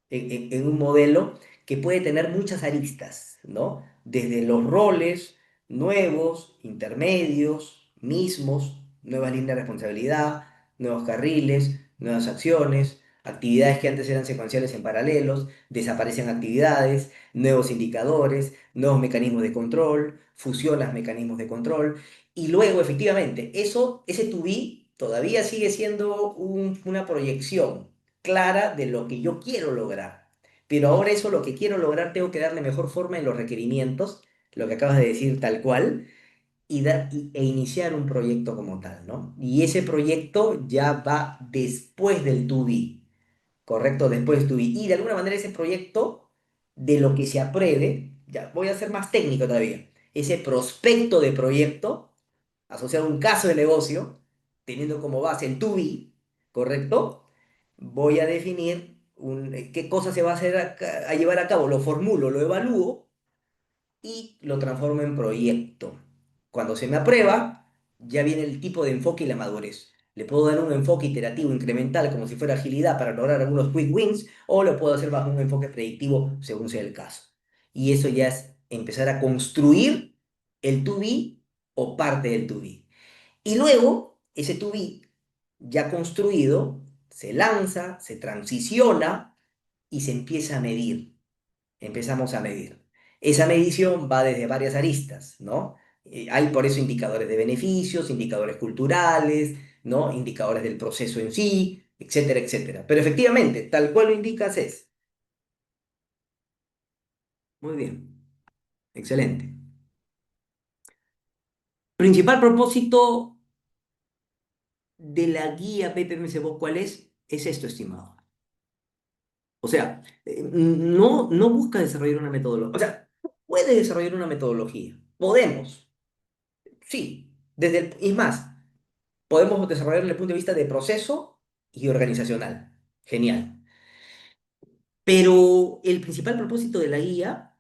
en un modelo que puede tener muchas aristas, ¿no? desde los roles nuevos, intermedios, mismos, nuevas líneas de responsabilidad, nuevos carriles, nuevas acciones, actividades que antes eran secuenciales en paralelos, desaparecen actividades, nuevos indicadores, nuevos mecanismos de control, fusionas mecanismos de control, y luego efectivamente, ese to be todavía sigue siendo una proyección clara de lo que yo quiero lograr. Pero ahora eso, lo que quiero lograr, tengo que darle mejor forma en los requerimientos, lo que acabas de decir tal cual, e iniciar un proyecto como tal, ¿no? Y ese proyecto ya va después del to be, ¿correcto? Después del to be. Y de alguna manera ese proyecto, de lo que se apruebe, ya voy a ser más técnico todavía, ese prospecto de proyecto asociado a un caso de negocio, teniendo como base el to be, ¿correcto? Voy a definir qué cosa se va a hacer a llevar a cabo, lo formulo, lo evalúo y lo transformo en proyecto. Cuando se me aprueba, ya viene el tipo de enfoque y la madurez. Le puedo dar un enfoque iterativo incremental como si fuera agilidad para lograr algunos quick wins, o lo puedo hacer bajo un enfoque predictivo según sea el caso. Y eso ya es empezar a construir el to be o parte del to be. Y luego, ese to be ya construido se lanza, se transiciona y se empieza a medir. Empezamos a medir. Esa medición va desde varias aristas, ¿no? Hay por eso indicadores de beneficios, indicadores culturales, ¿no? Indicadores del proceso en sí, etcétera, etcétera. Pero efectivamente, tal cual lo indicas es. Muy bien, excelente. Principal propósito de la guía PPMCBOK, ¿cuál es? Es esto, estimado. O sea, no busca desarrollar una metodología. O sea, puede desarrollar una metodología. Podemos, sí. Es más, podemos desarrollar desde el punto de vista de proceso y organizacional. Genial. Pero el principal propósito de la guía,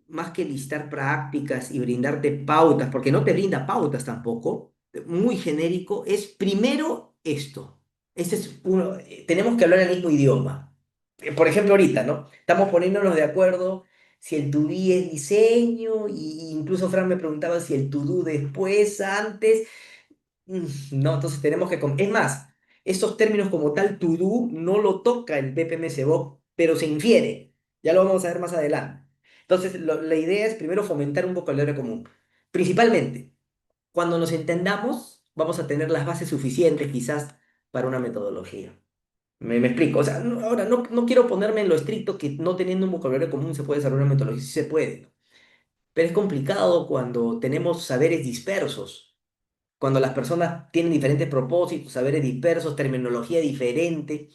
más que listar prácticas y brindarte pautas, porque no te brinda pautas tampoco, muy genérico, es primero esto. Tenemos que hablar el mismo idioma. Por ejemplo, ahorita, ¿no? Estamos poniéndonos de acuerdo si el to be es diseño, y incluso Fran me preguntaba si el to do después, antes. No, entonces tenemos que... Es más, estos términos como tal, to do, no lo toca el BPM-SBOK, pero se infiere. Ya lo vamos a ver más adelante. Entonces, la idea es primero fomentar un vocabulario común. Principalmente, cuando nos entendamos, vamos a tener las bases suficientes quizás para una metodología. Me explico. O sea, ahora no quiero ponerme en lo estricto que no teniendo un vocabulario común se puede desarrollar una metodología. Sí se puede. Pero es complicado cuando tenemos saberes dispersos, cuando las personas tienen diferentes propósitos, saberes dispersos, terminología diferente,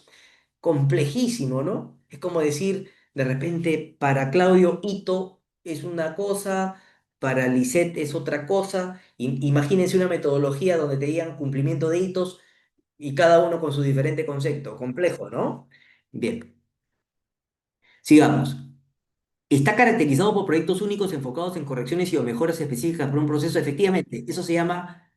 complejísimo, ¿no? Es como decir, de repente, para Claudio, hito es una cosa, para Lisette es otra cosa. Imagínense una metodología donde te digan cumplimiento de hitos y cada uno con su diferente concepto. Complejo, ¿no? Bien, sigamos. Está caracterizado por proyectos únicos enfocados en correcciones y o mejoras específicas por un proceso. Efectivamente, eso se llama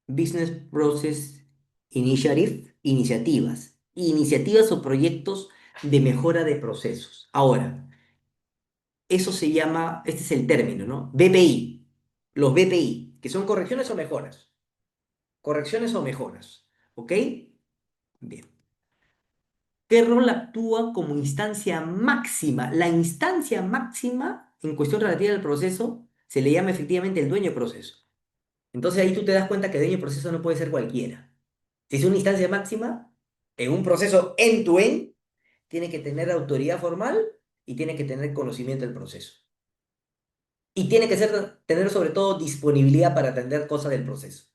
Business Process Initiative, iniciativas o proyectos de mejora de procesos. Ahora, eso se llama, este es el término, ¿no? BPI, los BPI, que son correcciones o mejoras. Correcciones o mejoras, ¿ok? Bien. ¿Qué rol actúa como instancia máxima? La instancia máxima en cuestión relativa al proceso se le llama efectivamente el dueño de proceso. Entonces ahí tú te das cuenta que dueño de proceso no puede ser cualquiera. Si es una instancia máxima, en un proceso end-to-end, tiene que tener autoridad formal y tiene que tener conocimiento del proceso. Y tiene que tener sobre todo disponibilidad para atender cosas del proceso.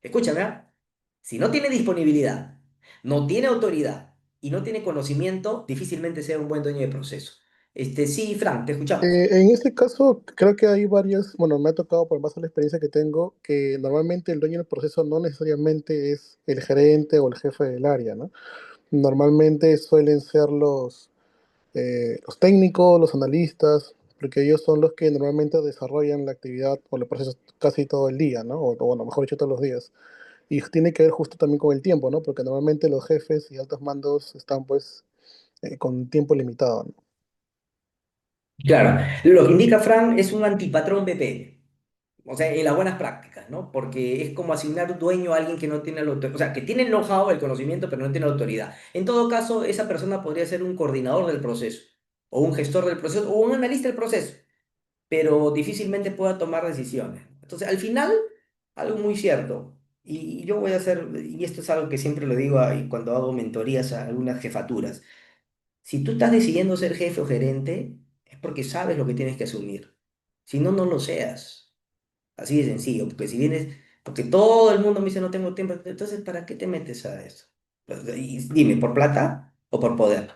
Escúchame, ¿ah? Si no tiene disponibilidad, no tiene autoridad y no tiene conocimiento, difícilmente sea un buen dueño de proceso. Sí, Frank, te escuchamos. En este caso, creo que hay varias, bueno, me ha tocado por base a la experiencia que tengo, que normalmente el dueño del proceso no necesariamente es el gerente o el jefe del área, ¿no? Normalmente suelen ser los técnicos, los analistas, porque ellos son los que normalmente desarrollan la actividad o el proceso casi todo el día, ¿no? O bueno, mejor dicho, todos los días. Y tiene que ver justo también con el tiempo, ¿no? Porque normalmente los jefes y altos mandos están pues con tiempo limitado, ¿no? Claro, lo que indica Fran es un antipatrón BP. O sea, en las buenas prácticas, ¿no? Porque es como asignar dueño a alguien que no tiene la autoridad, o sea, que tiene el know-how, el conocimiento, pero no tiene la autoridad. En todo caso, esa persona podría ser un coordinador del proceso, o un gestor del proceso, o un analista del proceso, pero difícilmente pueda tomar decisiones. Entonces, al final, algo muy cierto, y yo voy a hacer, y esto es algo que siempre lo digo ahí cuando hago mentorías a algunas jefaturas, si tú estás decidiendo ser jefe o gerente, es porque sabes lo que tienes que asumir. Si no, no lo seas. Así de sencillo, porque si vienes, porque todo el mundo me dice no tengo tiempo, entonces ¿para qué te metes a eso? Pues, y dime, ¿por plata o por poder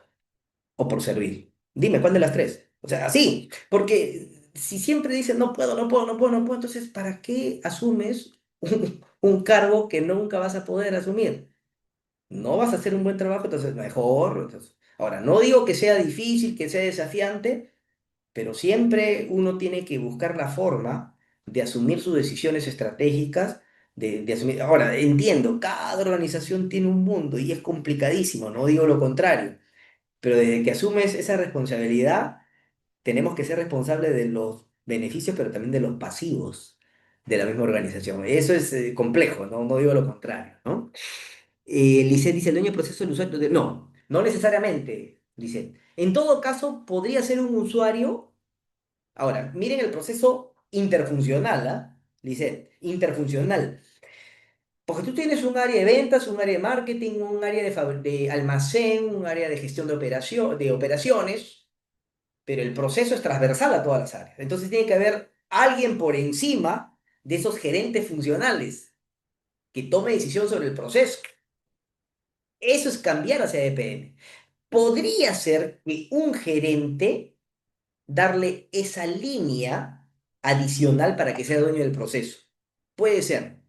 o por servir? Dime, ¿cuál de las tres? O sea, así, porque si siempre dices no puedo, no puedo, no puedo, no puedo, entonces ¿para qué asumes un cargo que nunca vas a poder asumir? No vas a hacer un buen trabajo, entonces mejor. Ahora, no digo que sea difícil, que sea desafiante, pero siempre uno tiene que buscar la forma de asumir sus decisiones estratégicas, de asumir. Ahora, entiendo, cada organización tiene un mundo y es complicadísimo, no digo lo contrario, pero desde que asumes esa responsabilidad, tenemos que ser responsables de los beneficios, pero también de los pasivos de la misma organización. Eso es complejo, ¿no? No digo lo contrario, ¿no? Lisset dice, el dueño del proceso del usuario. No, no necesariamente, Lisset. En todo caso, podría ser un usuario. Ahora, miren el proceso interfuncional, ¿ah? Dice, interfuncional. Porque tú tienes un área de ventas, un área de marketing, un área de almacén, un área de gestión de operaciones, pero el proceso es transversal a todas las áreas. Entonces tiene que haber alguien por encima de esos gerentes funcionales que tome decisión sobre el proceso. Eso es cambiar hacia EPM. Podría ser que un gerente darle esa línea adicional para que sea dueño del proceso. Puede ser,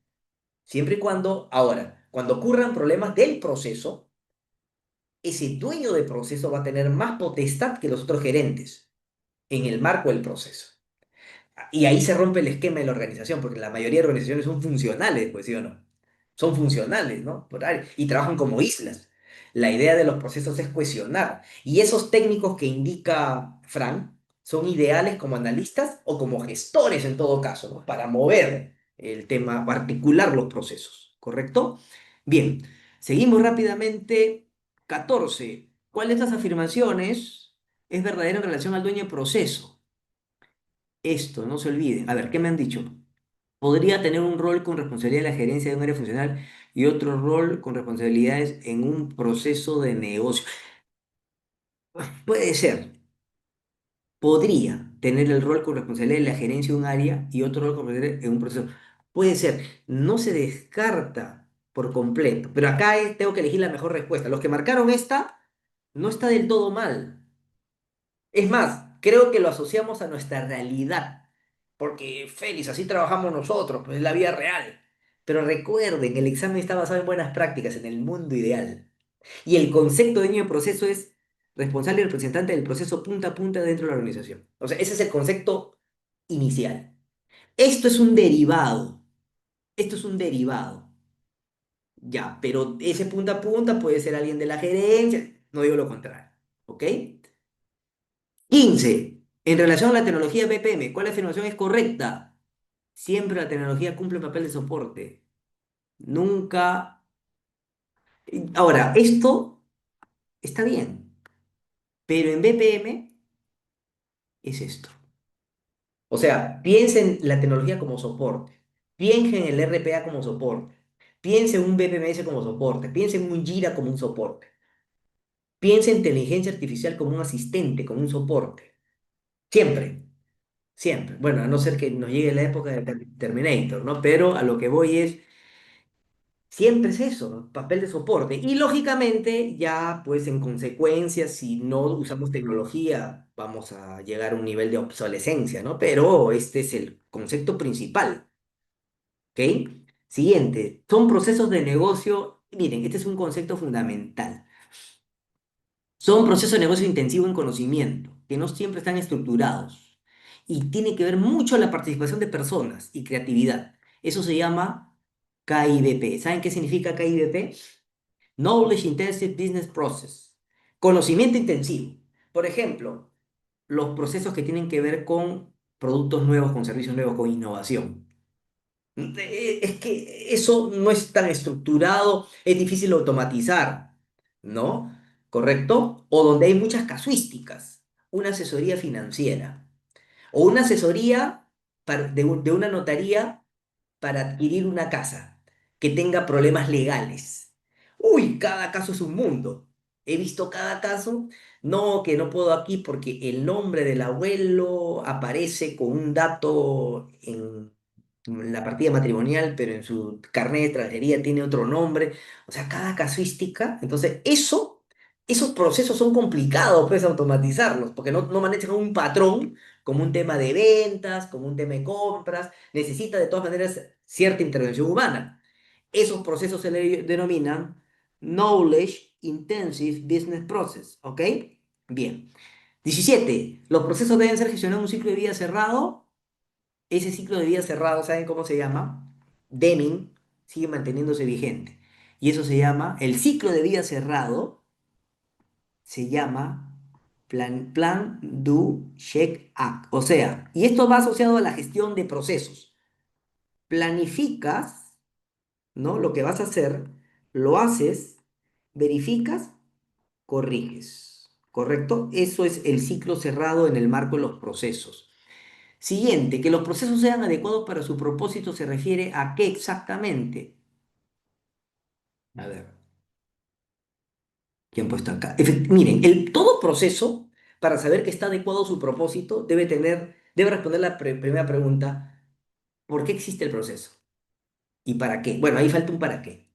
siempre y cuando, ahora, cuando ocurran problemas del proceso, ese dueño del proceso va a tener más potestad que los otros gerentes en el marco del proceso. Y ahí se rompe el esquema de la organización, porque la mayoría de organizaciones son funcionales, pues sí o no. Son funcionales, ¿no? Y trabajan como islas. La idea de los procesos es cohesionar. Y esos técnicos que indica Frank son ideales como analistas o como gestores en todo caso, ¿no? Para mover el tema, articular los procesos, ¿correcto? Bien, seguimos rápidamente. 14. ¿Cuál de estas afirmaciones es verdadera en relación al dueño de proceso? Esto, no se olviden. A ver, ¿qué me han dicho? Podría tener un rol con responsabilidad de la gerencia de un área funcional y otro rol con responsabilidades en un proceso de negocio. Puede ser, podría tener el rol con responsabilidad de la gerencia de un área y otro rol con responsabilidad en un proceso. Puede ser, no se descarta por completo, pero acá tengo que elegir la mejor respuesta. Los que marcaron esta no está del todo mal. Es más, creo que lo asociamos a nuestra realidad, porque Félix, así trabajamos nosotros, pues es la vida real. Pero recuerden, el examen está basado en buenas prácticas, en el mundo ideal. Y el concepto de dueño de proceso es responsable y representante del proceso punta a punta dentro de la organización. O sea, ese es el concepto inicial. Esto es un derivado. Esto es un derivado. Ya, pero ese punta a punta puede ser alguien de la gerencia. No digo lo contrario. ¿Ok? 15. En relación a la tecnología BPM, ¿cuál afirmación es correcta? Siempre la tecnología cumple un papel de soporte. Nunca. Ahora, esto está bien, pero en BPM es esto. O sea, piensen la tecnología como soporte. Piensen el RPA como soporte. Piensen un BPMS como soporte. Piensen un Jira como un soporte. Piensen inteligencia artificial como un asistente, como un soporte. Siempre. Siempre. Bueno, a no ser que nos llegue la época de Terminator, ¿no? Pero a lo que voy es, siempre es eso, ¿no? Papel de soporte. Y lógicamente, ya pues en consecuencia, si no usamos tecnología, vamos a llegar a un nivel de obsolescencia, ¿no? Pero este es el concepto principal, ¿ok? Siguiente, son procesos de negocio. Miren, este es un concepto fundamental. Son procesos de negocio intensivo en conocimiento, que no siempre están estructurados. Y tiene que ver mucho la participación de personas y creatividad. Eso se llama KIBP. ¿Saben qué significa KIBP? Knowledge Intensive Business Process. Conocimiento intensivo. Por ejemplo, los procesos que tienen que ver con productos nuevos, con servicios nuevos, con innovación. Es que eso no es tan estructurado, es difícil automatizar, ¿no? ¿Correcto? O donde hay muchas casuísticas, una asesoría financiera o una asesoría de una notaría para adquirir una casa que tenga problemas legales. Uy, cada caso es un mundo. He visto cada caso. No, que no puedo aquí porque el nombre del abuelo aparece con un dato en la partida matrimonial, pero en su carnet de extranjería tiene otro nombre. O sea, cada casuística. Entonces, esos procesos son complicados, pues, automatizarlos, porque no manejan un patrón como un tema de ventas, como un tema de compras. Necesita de todas maneras cierta intervención humana. Esos procesos se le denominan Knowledge Intensive Business Process, ¿ok? Bien. 17. Los procesos deben ser gestionados en un ciclo de vida cerrado. Ese ciclo de vida cerrado, ¿saben cómo se llama? Deming sigue manteniéndose vigente. Y eso se llama, el ciclo de vida cerrado se llama Plan, Do, Check, Act. O sea, y esto va asociado a la gestión de procesos. Planificas, ¿no? Lo que vas a hacer, lo haces, verificas, corriges. ¿Correcto? Eso es el ciclo cerrado en el marco de los procesos. Siguiente, que los procesos sean adecuados para su propósito se refiere a qué exactamente. A ver, ¿qué han puesto acá? Miren, todo proceso, para saber que está adecuado a su propósito, debe responder la primera pregunta, ¿por qué existe el proceso? ¿Y para qué? Bueno, ahí falta un para qué.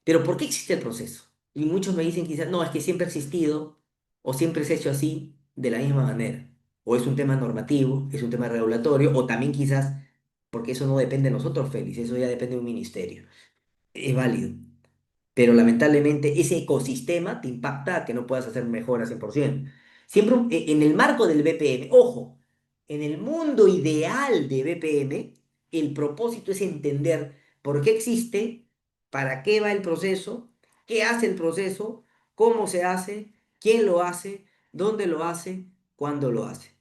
Pero ¿por qué existe el proceso? Y muchos me dicen quizás, no, es que siempre ha existido o siempre se ha hecho así de la misma manera. O es un tema normativo, es un tema regulatorio, o también quizás, porque eso no depende de nosotros, Félix, eso ya depende de un ministerio. Es válido. Pero lamentablemente ese ecosistema te impacta a que no puedas hacer mejoras 100%. Siempre en el marco del BPM, ojo, en el mundo ideal de BPM, el propósito es entender por qué existe, para qué va el proceso, qué hace el proceso, cómo se hace, quién lo hace, dónde lo hace, cuándo lo hace.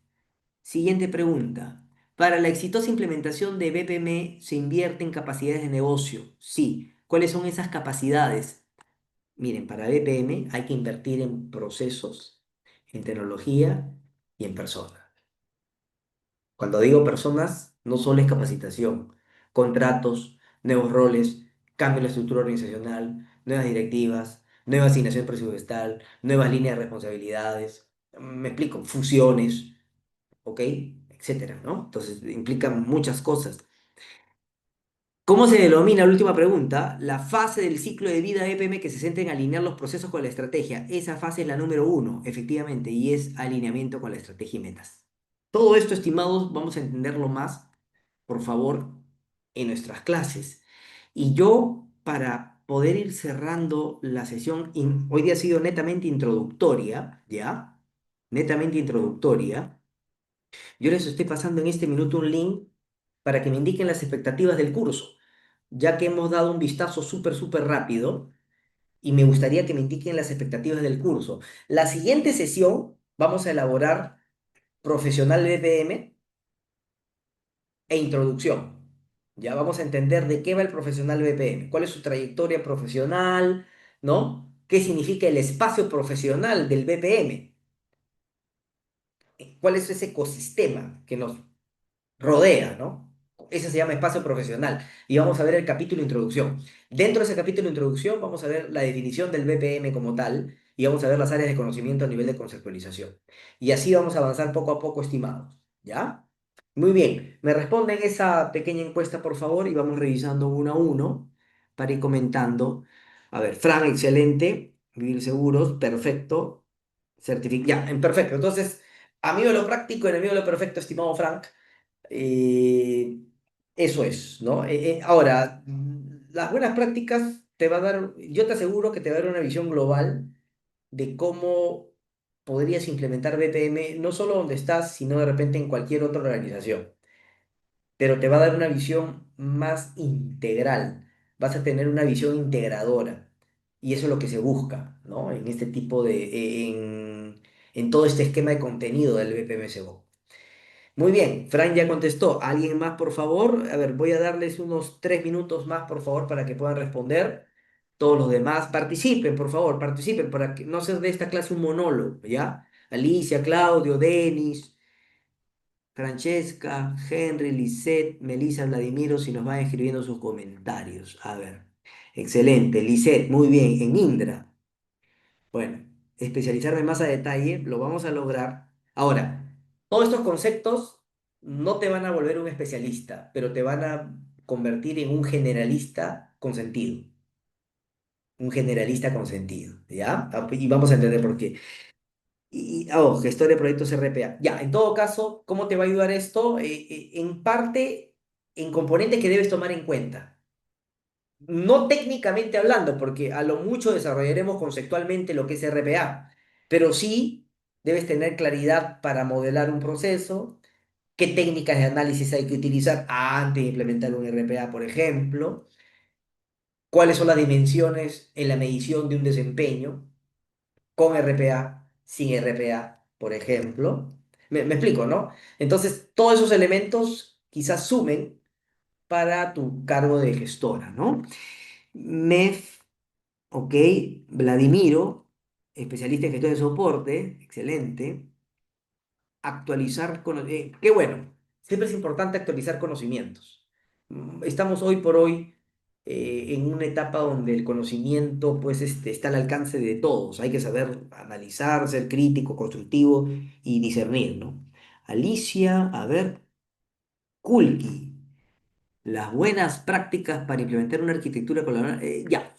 Siguiente pregunta. Para la exitosa implementación de BPM se invierte en capacidades de negocio. Sí. ¿Cuáles son esas capacidades? Miren, para BPM hay que invertir en procesos, en tecnología y en personas. Cuando digo personas, no solo es capacitación, contratos, nuevos roles, cambio en la estructura organizacional, nuevas directivas, nueva asignación presupuestal, nuevas líneas de responsabilidades, me explico, fusiones, ¿ok? Etcétera, ¿no? Entonces implica muchas cosas. ¿Cómo se denomina, la última pregunta, la fase del ciclo de vida de EPM que se centra en alinear los procesos con la estrategia? Esa fase es la número uno, efectivamente, y es alineamiento con la estrategia y metas. Todo esto, estimados, vamos a entenderlo más, por favor, en nuestras clases. Y yo, para poder ir cerrando la sesión, hoy día ha sido netamente introductoria, ¿ya? Netamente introductoria. Yo les estoy pasando en este minuto un link para que me indiquen las expectativas del curso, ya que hemos dado un vistazo súper rápido y me gustaría que me indiquen las expectativas del curso. La siguiente sesión vamos a elaborar profesional BPM e introducción. Ya vamos a entender de qué va el profesional BPM, cuál es su trayectoria profesional, ¿no? ¿Qué significa el espacio profesional del BPM? ¿Cuál es ese ecosistema que nos rodea, ¿no? Ese se llama espacio profesional. Y vamos a ver el capítulo introducción. Dentro de ese capítulo introducción vamos a ver la definición del BPM como tal y vamos a ver las áreas de conocimiento a nivel de conceptualización. Y así vamos a avanzar poco a poco, estimados. ¿Ya? Muy bien. Me responden esa pequeña encuesta, por favor, y vamos revisando uno a uno para ir comentando. A ver, Fran, excelente. Vivir seguros, perfecto. Ya, perfecto. Entonces, amigo de lo práctico, enemigo de lo perfecto, estimado Frank. Eh, Eso es, ¿no? Ahora, las buenas prácticas te va a dar, yo te aseguro que te va a dar una visión global de cómo podrías implementar BPM, no solo donde estás, sino de repente en cualquier otra organización, pero te va a dar una visión más integral, vas a tener una visión integradora, y eso es lo que se busca, ¿no? En este tipo de, en todo este esquema de contenido del BPMSO. Muy bien, Fran ya contestó. ¿Alguien más, por favor? A ver, voy a darles unos 3 minutos más, por favor, para que puedan responder. Todos los demás, participen, por favor, participen, para que no se de esta clase un monólogo, ¿ya? Alicia, Claudio, Denis, Francesca, Henry, Lisette, Melissa, Vladimiro, si nos van escribiendo sus comentarios. A ver, excelente. Lisette, muy bien. En Indra. Bueno, especializarme más a detalle, lo vamos a lograr. Ahora, todos estos conceptos no te van a volver un especialista, pero te van a convertir en un generalista con sentido. Un generalista con sentido, ¿ya? Y vamos a entender por qué. Gestor de proyectos RPA. Ya, en todo caso, ¿cómo te va a ayudar esto? En parte, en componentes que debes tomar en cuenta. No técnicamente hablando, porque a lo mucho desarrollaremos conceptualmente lo que es RPA, pero sí debes tener claridad para modelar un proceso, qué técnicas de análisis hay que utilizar antes de implementar un RPA, por ejemplo, cuáles son las dimensiones en la medición de un desempeño con RPA, sin RPA, por ejemplo. Me explico, ¿no? Entonces, todos esos elementos quizás sumen para tu cargo de gestora, ¿no? MEF. Ok, Vladimiro, especialista en gestión de soporte, excelente. Actualizar, qué bueno, siempre es importante actualizar conocimientos. Estamos hoy por hoy en una etapa donde el conocimiento pues está al alcance de todos. Hay que saber analizar, ser crítico, constructivo y discernir, ¿no? Alicia, a ver, Kulki, las buenas prácticas para implementar una arquitectura colaborativa. Ya.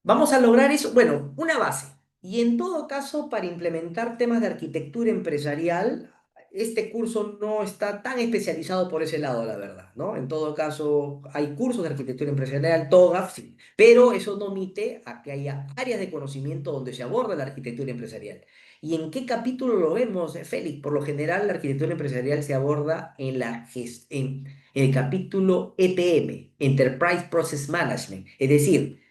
Vamos a lograr eso, bueno, una base. Y en todo caso, para implementar temas de arquitectura empresarial, este curso no está tan especializado por ese lado, la verdad, ¿no? En todo caso, hay cursos de arquitectura empresarial, TOGAF, sí, pero eso no omite a que haya áreas de conocimiento donde se aborda la arquitectura empresarial. ¿Y en qué capítulo lo vemos, Félix? Por lo general, la arquitectura empresarial se aborda en el capítulo EPM, Enterprise Process Management, es decir,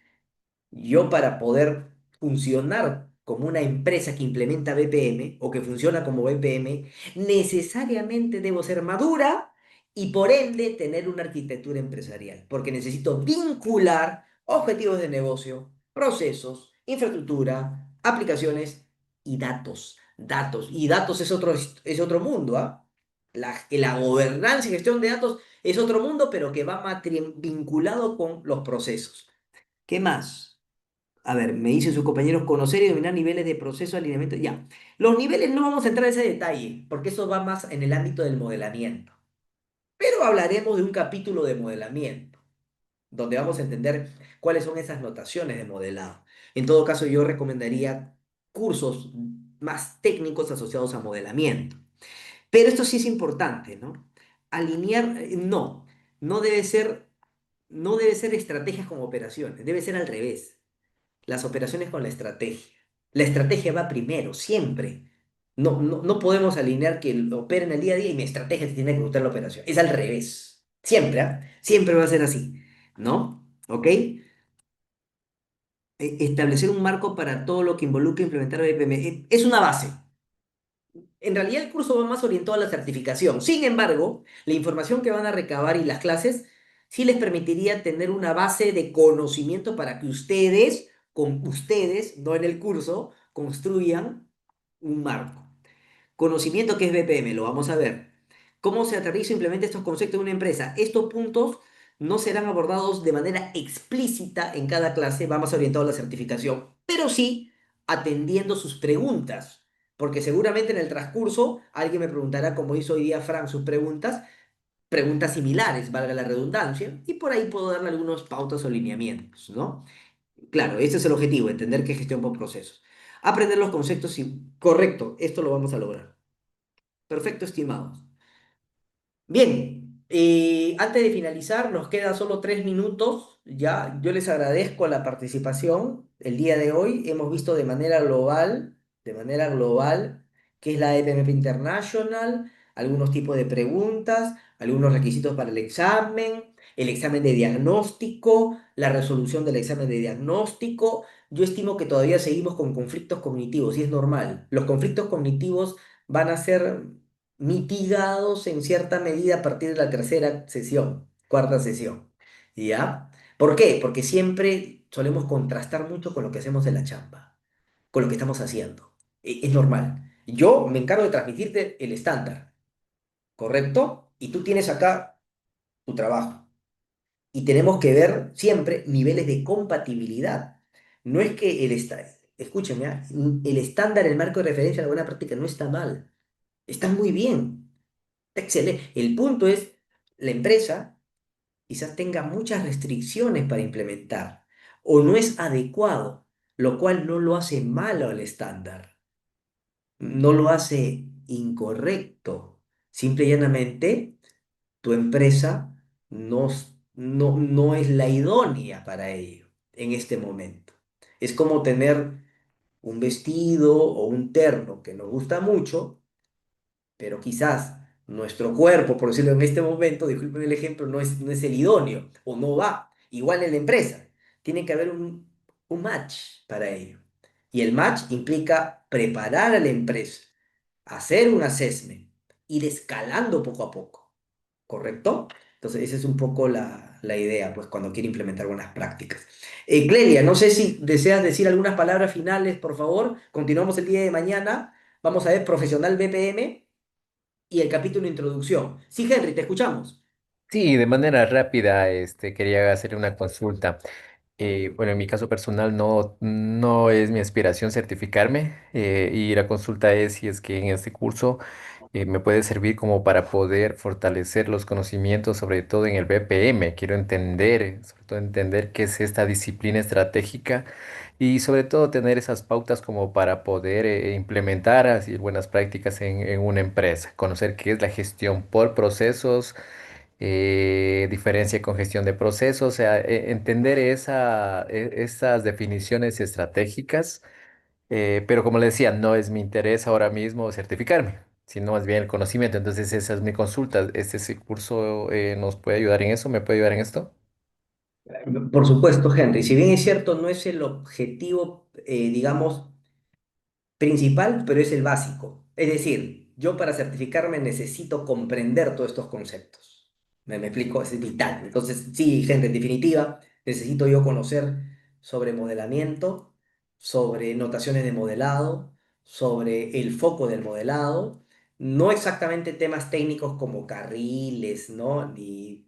yo para poder funcionar como una empresa que implementa BPM o que funciona como BPM, necesariamente debo ser madura y por ende tener una arquitectura empresarial, porque necesito vincular objetivos de negocio, procesos, infraestructura, aplicaciones y datos. Datos. Y datos es otro mundo, ¿ah? La gobernanza y gestión de datos es otro mundo, pero que va vinculado con los procesos. ¿Qué más? A ver, me dicen sus compañeros conocer y dominar niveles de proceso, alineamiento. Ya. Los niveles no vamos a entrar en ese detalle, porque eso va más en el ámbito del modelamiento. Pero hablaremos de un capítulo de modelamiento, donde vamos a entender cuáles son esas notaciones de modelado. En todo caso, yo recomendaría cursos más técnicos asociados a modelamiento. Pero esto sí es importante, ¿no? Alinear, no debe ser, no debe ser estrategias con operaciones, debe ser al revés las operaciones con la estrategia. La estrategia va primero, siempre. No podemos alinear que opera en el día a día y mi estrategia se tiene que gustar la operación. Es al revés. Siempre, ¿ah? Siempre va a ser así. ¿No? ¿Ok? Establecer un marco para todo lo que involucre implementar BPM. Es una base. En realidad el curso va más orientado a la certificación. Sin embargo, la información que van a recabar y las clases sí les permitiría tener una base de conocimiento para que ustedes, con ustedes, no en el curso, construyan un marco. Conocimiento que es BPM, lo vamos a ver. ¿Cómo se aterriza e implementa estos conceptos en una empresa? Estos puntos no serán abordados de manera explícita en cada clase, va más orientado a la certificación, pero sí atendiendo sus preguntas, porque seguramente en el transcurso alguien me preguntará, como hizo hoy día Frank, sus preguntas similares, valga la redundancia, y por ahí puedo darle algunos pautas o lineamientos, ¿no? Claro, ese es el objetivo, entender qué es gestión por procesos. Aprender los conceptos y, correcto, esto lo vamos a lograr. Perfecto, estimados. Bien, antes de finalizar, nos quedan solo 3 minutos. Ya, yo les agradezco la participación. El día de hoy hemos visto de manera global, qué es la EPMP International, algunos tipos de preguntas, algunos requisitos para el examen de diagnóstico, la resolución del examen de diagnóstico. yo estimo que todavía seguimos con conflictos cognitivos y es normal. Los conflictos cognitivos van a ser mitigados en cierta medida a partir de la tercera sesión, cuarta sesión. ¿Ya? ¿Por qué? Porque siempre solemos contrastar mucho con lo que hacemos en la chamba, con lo que estamos haciendo. Es normal. Yo me encargo de transmitirte el estándar, ¿correcto? Y tú tienes acá tu trabajo. Y tenemos que ver siempre niveles de compatibilidad. No es que escúchame, ¿ah? El estándar, el marco de referencia de la buena práctica no está mal, está muy bien, está excelente. El punto es, la empresa quizás tenga muchas restricciones para implementar o no es adecuado, lo cual no lo hace malo al estándar, no lo hace incorrecto. Simple y llanamente tu empresa no es la idónea para ello en este momento. Es como tener un vestido o un terno que nos gusta mucho, pero quizás nuestro cuerpo, por decirlo en este momento, disculpen el ejemplo, no es el idóneo o no va. Igual en la empresa. Tiene que haber un match para ello. Y el match implica preparar a la empresa, hacer un assessment, ir escalando poco a poco. ¿Correcto? Entonces, esa es un poco la idea, pues, cuando quiere implementar buenas prácticas. Clelia, no sé si deseas decir algunas palabras finales, por favor. Continuamos el día de mañana. Vamos a ver Profesional BPM y el capítulo Introducción. Sí, Henry, te escuchamos. Sí, de manera rápida, quería hacer una consulta. Bueno, en mi caso personal no es mi aspiración certificarme y la consulta es si es que en este curso me puede servir como para poder fortalecer los conocimientos, sobre todo en el BPM. Quiero entender, sobre todo entender qué es esta disciplina estratégica y sobre todo tener esas pautas como para poder implementar así buenas prácticas en una empresa, conocer qué es la gestión por procesos, diferencia con gestión de procesos, o sea, entender esas definiciones estratégicas, pero como le decía, no es mi interés ahora mismo certificarme, sino más bien el conocimiento. Entonces, esa es mi consulta. ¿Este curso nos puede ayudar en eso? ¿Me puede ayudar en esto? Por supuesto, Henry. Si bien es cierto, no es el objetivo, digamos, principal, pero es el básico. Es decir, yo para certificarme necesito comprender todos estos conceptos. ¿Me explico? Es vital. Entonces, sí, gente, en definitiva, necesito yo conocer sobre modelamiento, sobre notaciones de modelado, sobre el foco del modelado, no exactamente temas técnicos como carriles, ¿no? Ni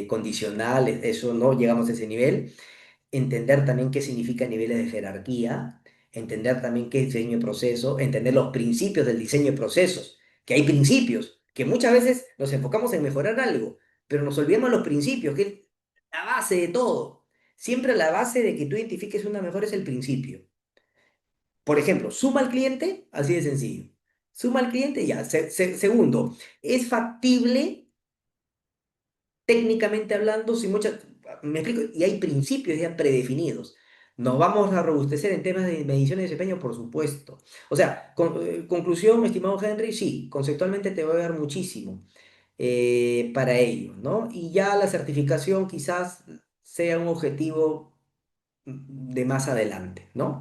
condicionales, eso no llegamos a ese nivel, entender también qué significa niveles de jerarquía, entender también qué es diseño de proceso, entender los principios del diseño de procesos, que hay principios, que muchas veces nos enfocamos en mejorar algo, pero nos olvidamos de los principios, que es la base de todo. Siempre la base de que tú identifiques una mejora es el principio. Por ejemplo, suma al cliente, así de sencillo. Suma al cliente, ya. Segundo, ¿es factible técnicamente hablando, sin mucha, me explico, y hay principios ya predefinidos? ¿Nos vamos a robustecer en temas de medición de desempeño? Por supuesto. O sea, conclusión, estimado Henry, sí, conceptualmente te voy a dar muchísimo para ello, ¿no? Y ya la certificación quizás sea un objetivo de más adelante, ¿no?